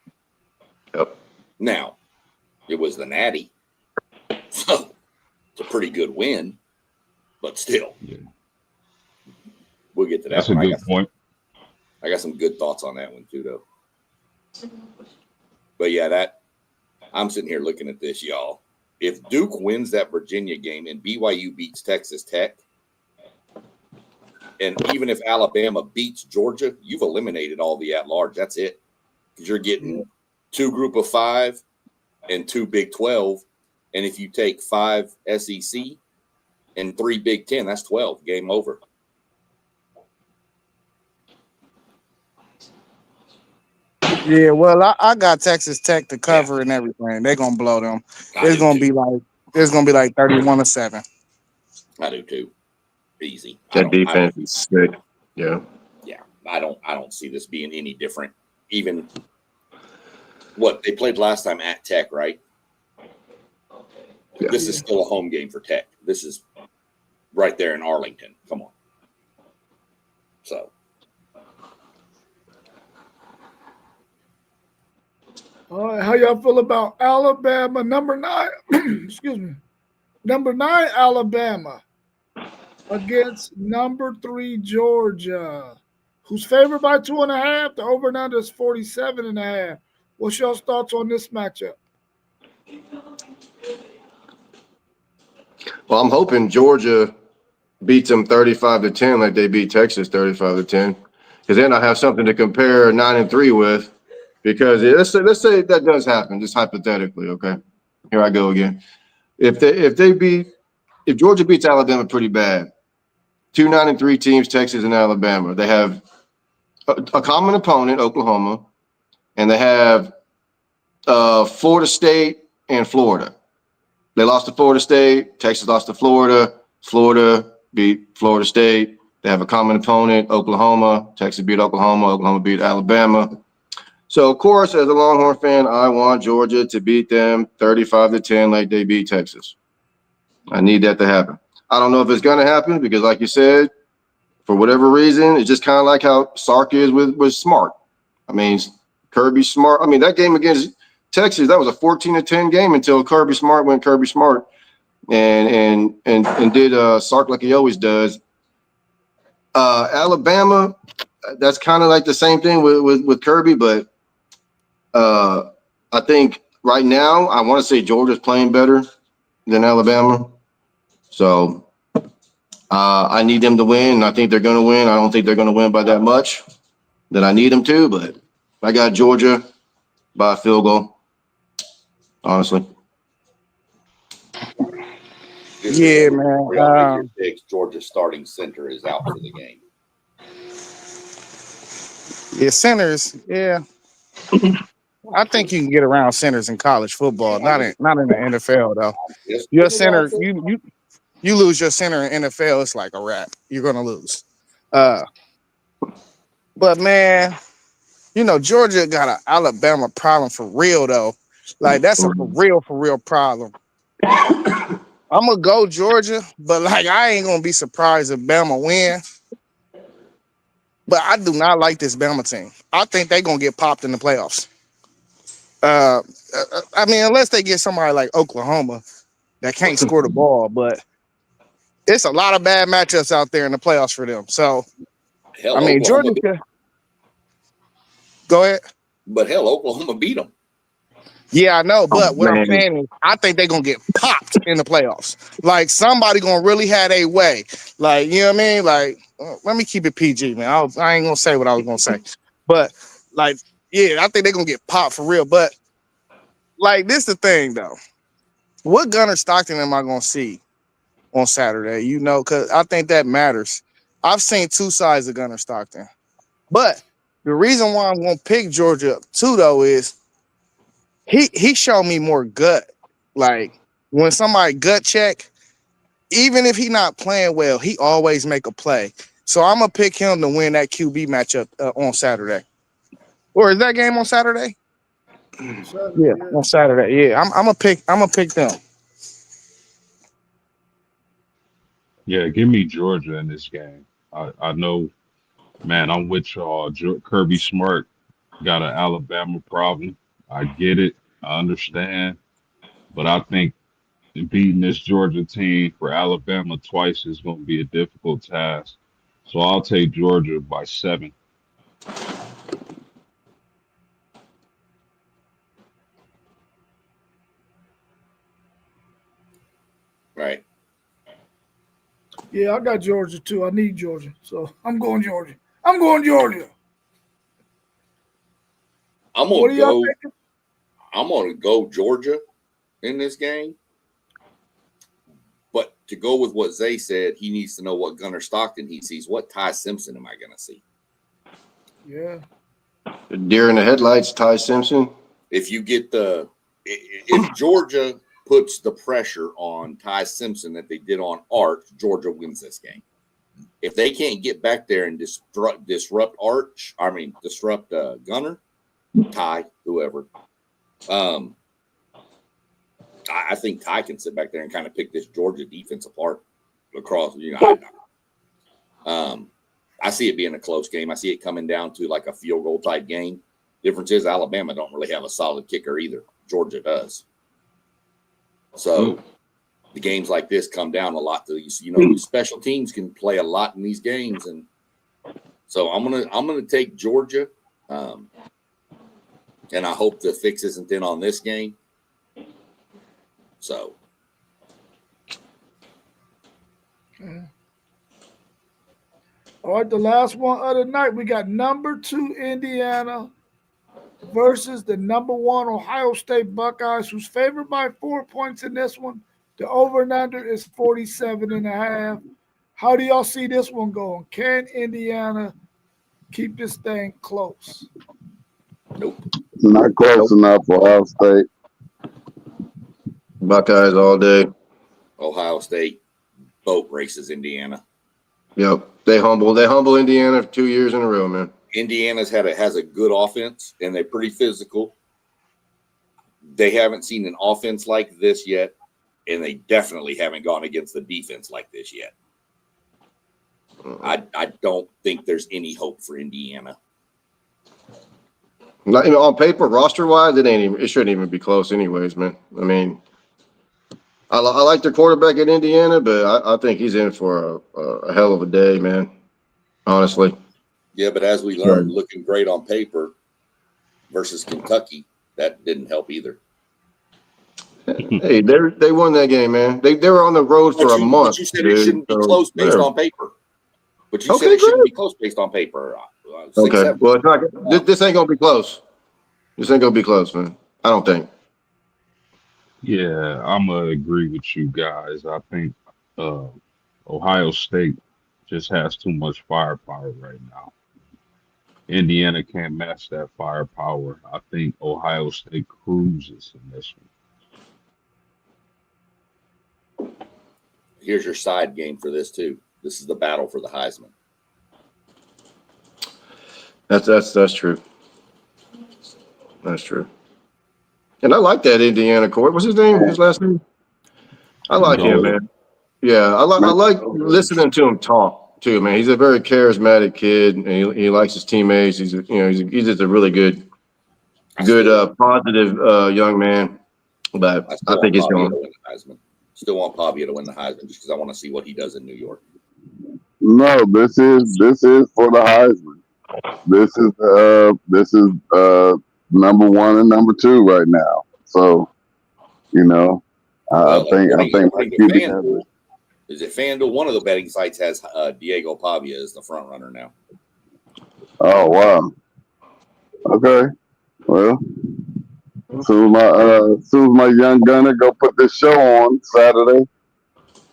S5: Yep.
S1: Now, it was the Natty. So it's a pretty good win, but still.
S6: Yeah.
S1: We'll get to that
S6: That's
S1: one.
S6: a good point.
S1: I got some good thoughts on that one too, though. But yeah, I'm sitting here looking at this, y'all. If Duke wins that Virginia game and BYU beats Texas Tech, and even if Alabama beats Georgia, you've eliminated all the at-large. That's it. Because you're getting 2 Group of 5 and 2 Big 12. And if you take 5 SEC and 3 Big 10, that's 12. Game over.
S4: Yeah, well, I got Texas Tech to cover and everything. They're gonna blow them. It's gonna be like 31-7.
S1: I do too. Easy.
S5: That defense is sick. Yeah.
S1: Yeah. I don't see this being any different. Even what they played last time at Tech, right?
S5: Yeah.
S1: This is still a home game for Tech. This is right there in Arlington. Come on. So.
S2: All right, how y'all feel about Alabama number 9? Excuse me, number 9 Alabama against number 3 Georgia, who's favored by 2.5. The over and under is 47.5. What's y'all's thoughts on this matchup?
S5: Well, I'm hoping Georgia beats them 35-10 like they beat Texas 35-10, because then I have something to compare 9-3 with. Because let's say that does happen, just hypothetically. Okay, here I go again. If Georgia beats Alabama pretty bad, 2 9-3 teams, Texas and Alabama, they have a common opponent, Oklahoma, and they have Florida State and Florida. They lost to Florida State. Texas lost to Florida. Florida beat Florida State. They have a common opponent, Oklahoma. Texas beat Oklahoma. Oklahoma beat Alabama. So, of course, as a Longhorn fan, I want Georgia to beat them 35-10 like they beat Texas. I need that to happen. I don't know if it's going to happen because, like you said, for whatever reason, it's just kind of like how Sark is with Smart. I mean, Kirby Smart. I mean, that game against Texas, that was a 14-10 game until Kirby Smart went Kirby Smart and did Sark like he always does. Alabama, that's kind of like the same thing with Kirby, but I think right now I want to say Georgia's playing better than Alabama. So I need them to win. I think they're going to win. I don't think they're going to win by that much that I need them to, but I got Georgia by a field goal, honestly.
S4: Yeah, man.
S1: Georgia's starting center is out for the game.
S4: Yeah, centers. Yeah, I think you can get around centers in college football, not in the NFL though. Your center, you lose your center in NFL, it's like a wrap. You're gonna lose. But man, you know Georgia got an Alabama problem for real though. Like that's a for real problem. I'm gonna go Georgia, but like I ain't gonna be surprised if Bama win. But I do not like this Bama team. I think they're gonna get popped in the playoffs. I mean, unless they get somebody like Oklahoma that can't score the ball, but it's a lot of bad matchups out there in the playoffs for them. So,
S1: hell,
S4: I mean, Georgia. Go ahead.
S1: But hell, Oklahoma beat them.
S4: Yeah, I know, but what I'm
S5: Man.
S4: saying is, I think they're gonna get popped in the playoffs. Like somebody gonna really have a way. Like, you know what I mean? Like, let me keep it PG, man. I ain't gonna say what I was gonna say, but like, yeah, I think they're gonna get popped for real. But like, this the thing though. What Gunnar Stockton am I gonna see on Saturday? You know, because I think that matters. I've seen two sides of Gunnar Stockton, but the reason why I'm gonna pick Georgia too though is he showed me more gut. Like when somebody gut check, even if he not playing well, he always make a play. So I'm gonna pick him to win that QB matchup on Saturday. Or is that game on Saturday? Yeah, on Saturday. Yeah, I'm gonna pick them.
S6: Yeah, give me Georgia in this game. I know, man, I'm with y'all. Kirby Smart got an Alabama problem. I get it. I understand. But I think beating this Georgia team for Alabama twice is going to be a difficult task. So I'll take Georgia by 7.
S1: Right.
S2: Yeah, I got Georgia too. I need Georgia, so I'm going Georgia. I'm going Georgia.
S1: I'm
S2: What
S1: gonna
S2: do y'all
S1: go.
S2: think?
S1: I'm gonna go Georgia in this game. But to go with what Zay said, he needs to know what Gunnar Stockton he sees. What Ty Simpson am I gonna see?
S2: Yeah.
S5: The deer in the headlights, Ty Simpson.
S1: If you get if Georgia puts the pressure on Ty Simpson that they did on Arch, Georgia wins this game. If they can't get back there and disrupt Gunnar, Ty, whoever, I think Ty can sit back there and kind of pick this Georgia defense apart across. I see it being a close game. I see it coming down to like a field goal type game. Difference is Alabama don't really have a solid kicker either. Georgia does. So the games like this come down a lot to these. Special teams can play a lot in these games, and so I'm gonna take Georgia, and I hope the fix isn't in on this game. So.
S2: All right, the last one of the night, we got number 2 Indiana versus the number 1 Ohio State Buckeyes, who's favored by 4 points in this one. The over and under is 47.5. How do y'all see this one going? Can Indiana keep this thing close?
S1: Nope.
S3: Not close enough for Ohio State.
S5: Buckeyes all day.
S1: Ohio State boat races Indiana.
S5: Yep. They humble Indiana 2 years in a row, man.
S1: Indiana's has a good offense, and they're pretty physical. They haven't seen an offense like this yet, and they definitely haven't gone against the defense like this yet. I don't think there's any hope for Indiana.
S5: Not on paper, roster wise, it shouldn't even be close, anyways, man. I mean, I like their quarterback at Indiana, but I think he's in for a hell of a day, man. Honestly.
S1: Yeah, but as we learned, looking great on paper versus Kentucky, that didn't help either.
S5: Hey, they won that game, man. They were on the road for a month.
S1: But you said it shouldn't be close based on paper. But you said it shouldn't be close based on paper.
S5: Okay. Well, it's not. This ain't gonna be close. This ain't gonna be close, man. I don't think.
S6: Yeah, I'm going to agree with you guys. I think Ohio State just has too much firepower right now. Indiana can't match that firepower. I think Ohio State cruises in this one.
S1: Here's your side game for this too. This is the battle for the Heisman.
S5: That's true. That's true. And I like that Indiana court. What's his name? His last name? I like him, man. Yeah, I like listening to him talk too, man. He's a very charismatic kid, and he likes his teammates. He's just a really good, positive young man. But I think he's going to
S1: win the Heisman. Still want Pavia to win the Heisman just because I want to see what he does in New York.
S3: No, this is for the Heisman. This is number 1 and number 2 right now. So, you know, I think
S1: according to
S3: QB has
S1: FanDuel,
S3: it.
S1: is it FanDuel? One of the betting sites has Diego Pavia as the front runner now.
S3: Oh wow. Okay. Well, as soon as my young gunner go put this show on Saturday,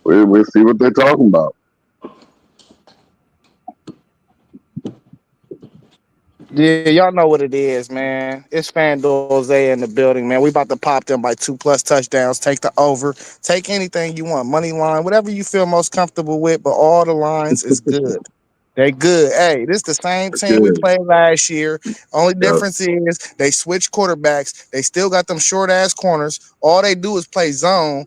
S3: we'll see what they're talking about.
S4: Yeah, y'all know what it is, man. It's FanDuel Jose in the building, man. We about to pop them by 2+ touchdowns. Take the over. Take anything you want. Money line, whatever you feel most comfortable with, but all the lines is good. They good. Hey, this the same team we played last year. Only difference is they switched quarterbacks. They still got them short ass corners. All they do is play zone.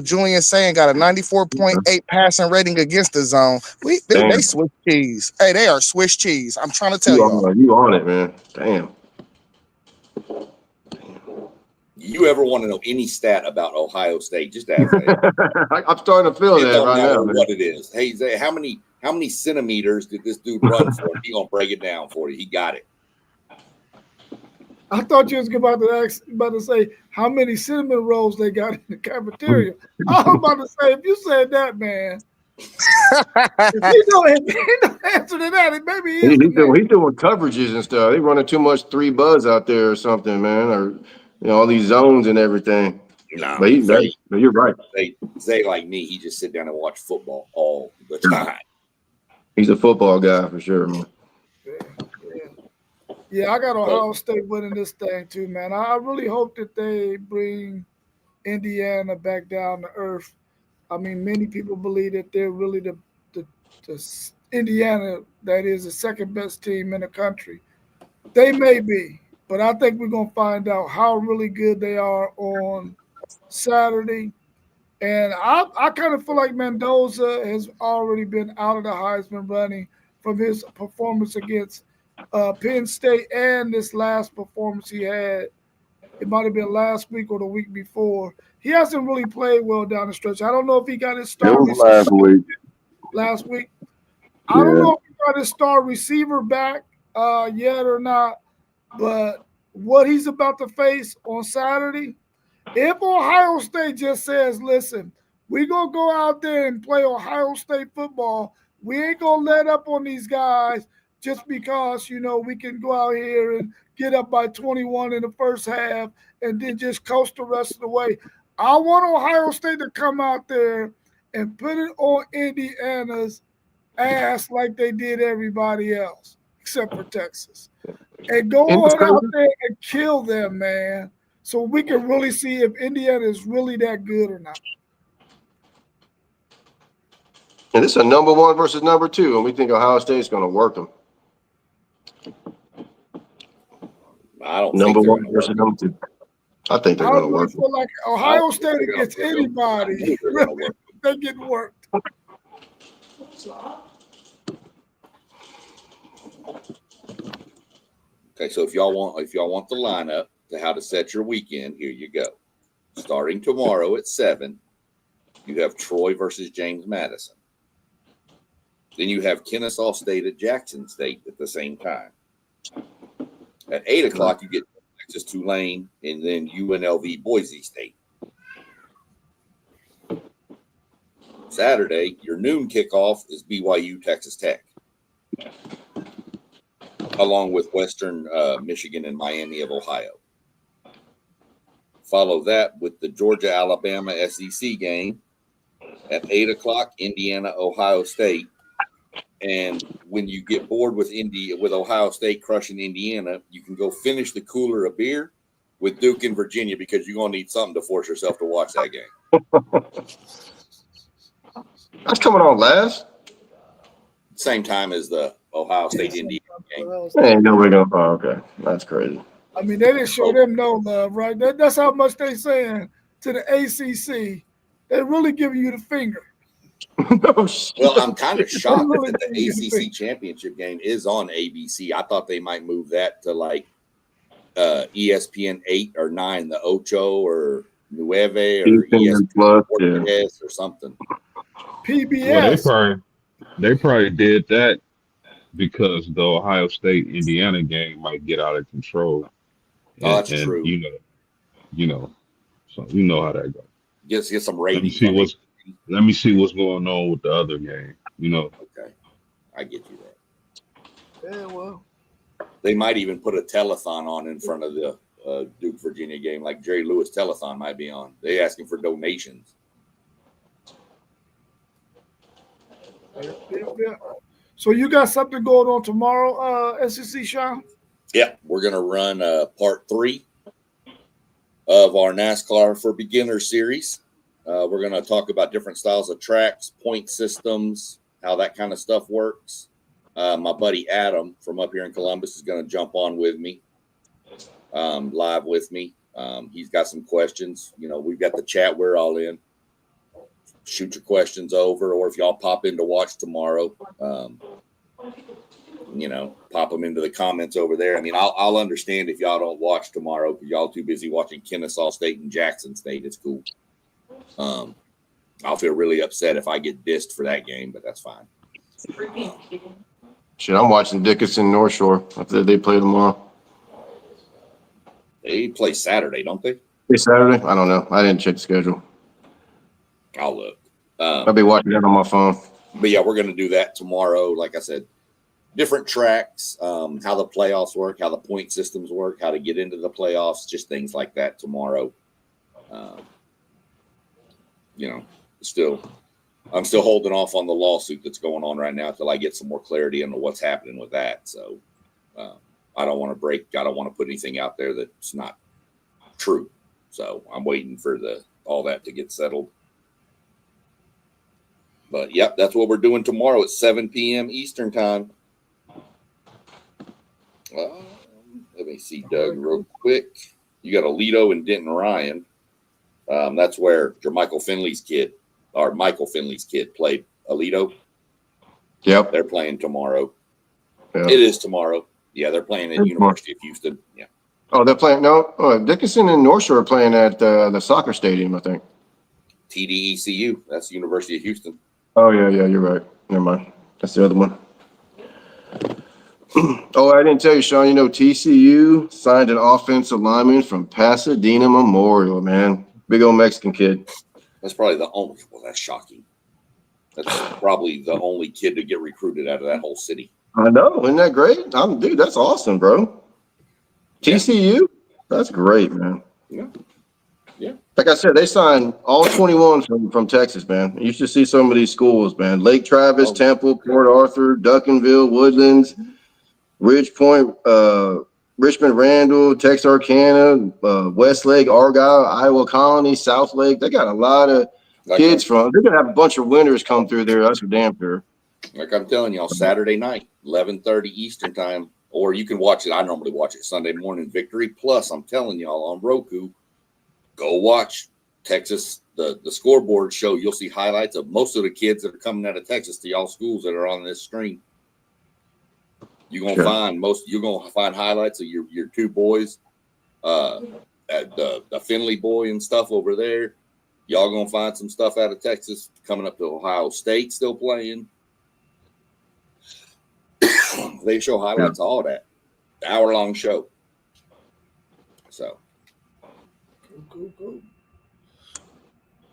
S4: Julian Saying got a 94.8 passing rating against the zone. They Swiss cheese. Hey, they are Swiss cheese. I'm trying to tell y'all.
S5: You on it, man. Damn.
S1: You ever want to know any stat about Ohio State? Just ask me.
S5: I'm starting to feel
S1: It
S5: that
S1: don't
S5: right
S1: matter
S5: now, man.
S1: what it is. Hey, Zay, how many centimeters did this dude run for? He gonna break it down for you. He got it.
S2: I thought you was about to say how many cinnamon rolls they got in the cafeteria. I was about to say, if you said that, man, if he don't answer to that, maybe he is.
S5: He's doing coverages and stuff. They running too much 3 buzz out there or something, man, or all these zones and everything.
S1: Nah,
S5: But you're right.
S1: Zay like me, he just sit down and watch football all the time.
S5: He's a football guy for sure, man.
S2: Yeah, I got Ohio State winning this thing too, man. I really hope that they bring Indiana back down to earth. I mean, many people believe that they're really the Indiana that is the second best team in the country. They may be, but I think we're gonna find out how really good they are on Saturday. And I kind of feel like Mendoza has already been out of the Heisman running from his performance against Penn State and this last performance he had. It might have been last week or the week before. He hasn't really played well down the stretch. I don't know if he got his star receiver last week. I don't know if he got his star receiver back yet or not, but what he's about to face on Saturday, if Ohio State just says, listen, we're going to go out there and play Ohio State football, we ain't going to let up on these guys just because, we can go out here and get up by 21 in the first half and then just coast the rest of the way. I want Ohio State to come out there and put it on Indiana's ass like they did everybody else, except for Texas. And go on out there and kill them, man, so we can really see if Indiana is really that good or not.
S5: And this is a number 1 versus number 2, and we think Ohio State's going to work them.
S1: I don't
S5: number
S1: think
S5: 1 versus number 2. I think they're going to work.
S2: I feel like Ohio State against anybody, they get worked.
S1: Okay, so if y'all want the lineup to how to set your weekend, here you go. Starting tomorrow at 7, you have Troy versus James Madison. Then you have Kennesaw State at Jackson State at the same time. At 8 o'clock, you get Texas Tulane and then UNLV Boise State. Saturday, your noon kickoff is BYU Texas Tech, along with Western Michigan and Miami of Ohio. Follow that with the Georgia-Alabama SEC game at 8 o'clock, Indiana, Ohio State. And when you get bored with Ohio State crushing Indiana, you can go finish the cooler of beer with Duke and Virginia because you're going to need something to force yourself to watch that game.
S5: That's coming on last.
S1: Same time as the Ohio State-Indiana game.
S5: Ain't nobody going to – okay. That's crazy.
S2: I mean, they didn't show them no love, right? That's how much they saying to the ACC. They're really giving you the finger.
S5: No shit.
S1: Well, I'm kind of shocked that the ACC championship game is on ABC. I thought they might move that to like ESPN 8 or 9, the Ocho or Nueve or ESPN Plus, or something.
S2: PBS.
S6: Well, they probably did that because the Ohio State Indiana game might get out of control.
S1: Oh, that's true.
S6: you know. So you know how that goes.
S1: Get some
S6: Let me
S1: ratings.
S6: see what's let me see what's going on with the other game. You know,
S1: Okay, I get you there.
S2: Yeah, well,
S1: They might even put a telethon on in front of the Duke Virginia game, like Jerry Lewis telethon might be on. They asking for donations.
S2: yeah. So you got something going on tomorrow, SEC Sean?
S1: Yeah, we're gonna run part 3 of our NASCAR for Beginners series. We're gonna talk about different styles of tracks, point systems, how that kind of stuff works. My buddy Adam from up here in Columbus is gonna jump on with me, live with me. He's got some questions. You know, we've got the chat. We're all in. Shoot your questions over, or if y'all pop in to watch tomorrow, you know, pop them into the comments over there. I mean, I'll understand if y'all don't watch tomorrow because y'all too busy watching Kennesaw State and Jackson State. It's cool. I'll feel really upset if I get dissed for that game, but that's fine.
S5: Shit, I'm watching Dickinson North Shore after they play tomorrow.
S1: They play Saturday, don't they?
S5: It's Saturday? I don't know. I didn't check the schedule.
S1: I'll look.
S5: I'll be watching that on my phone.
S1: But yeah, we're going to do that tomorrow. Like I said, different tracks, how the playoffs work, how the point systems work, how to get into the playoffs, just things like that tomorrow. You know, I'm still holding off on the lawsuit that's going on right now until I get some more clarity into what's happening with that. So I don't want to put anything out there that's not true. So I'm waiting for all that to get settled. But yep, that's what we're doing tomorrow at 7 p.m. Eastern time. Let me see, Doug, real quick. You got Alito and Denton Ryan. That's where Michael Finley's kid played Alito.
S5: Yep.
S1: They're playing tomorrow.
S5: Yeah.
S1: It is tomorrow. Yeah, they're playing at University of Houston. Yeah.
S5: Oh, they're playing. No, Dickinson and North Shore are playing at the soccer stadium, I think.
S1: TDECU. That's University of Houston.
S5: Oh, yeah, you're right. Never mind. That's the other one. Oh, I didn't tell you, Sean. You know, TCU signed an offensive lineman from Pasadena Memorial, man. Big old Mexican kid.
S1: That's probably the only. Well, that's shocking. That's probably the only kid to get recruited out of that whole city.
S5: I know. Isn't that great? Dude, that's awesome, bro. TCU? That's great, man.
S1: Yeah. Yeah.
S5: Like I said, they signed all 21 from Texas, man. You should see some of these schools, man. Lake Travis, Temple, Port Arthur, Duncanville, Woodlands, Ridge Point, Richmond Randall, Texarkana, Westlake, Argyle, Iowa Colony, South Lake. They got a lot of kids from. They're going to have a bunch of winners come through there. That's for damn sure.
S1: Like I'm telling y'all, Saturday night, 11:30 Eastern time, or you can watch it. I normally watch it Sunday morning. Victory Plus. I'm telling y'all on Roku. Go watch Texas, the scoreboard show. You'll see highlights of most of the kids that are coming out of Texas to y'all schools that are on this stream. You're gonna find highlights of your two boys, the Finley boy and stuff over there. Y'all gonna find some stuff out of Texas coming up to Ohio State still playing. They show highlights of all that. Hour-long show. So.
S2: Cool.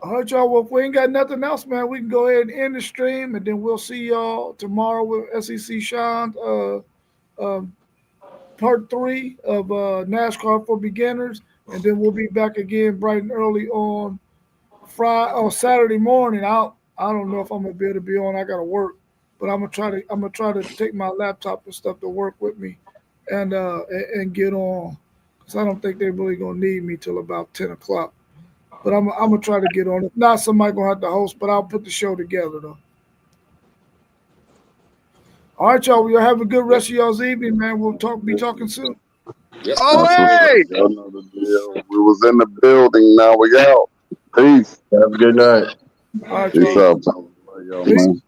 S2: All right, y'all. Well, if we ain't got nothing else, man, we can go ahead and end the stream, and then we'll see y'all tomorrow with SEC Sean, part 3 of NASCAR for Beginners, and then we'll be back again bright and early on Saturday morning. I don't know if I'm gonna be able to be on. I gotta work, but I'm gonna try to take my laptop and stuff to work with me, and get on. So I don't think they're really gonna need me till about 10 o'clock. But I'm gonna try to get on. If not, somebody gonna have to host, but I'll put the show together though. All right, y'all. We'll have a good rest of y'all's evening, man. We'll be talking soon.
S1: Yep.
S4: Oh, hey!
S3: Y'all know the deal. We was in the building. Now we out. Peace.
S5: Have a good night.
S2: All right,
S3: Peace
S2: y'all.
S3: out. Y'all, man.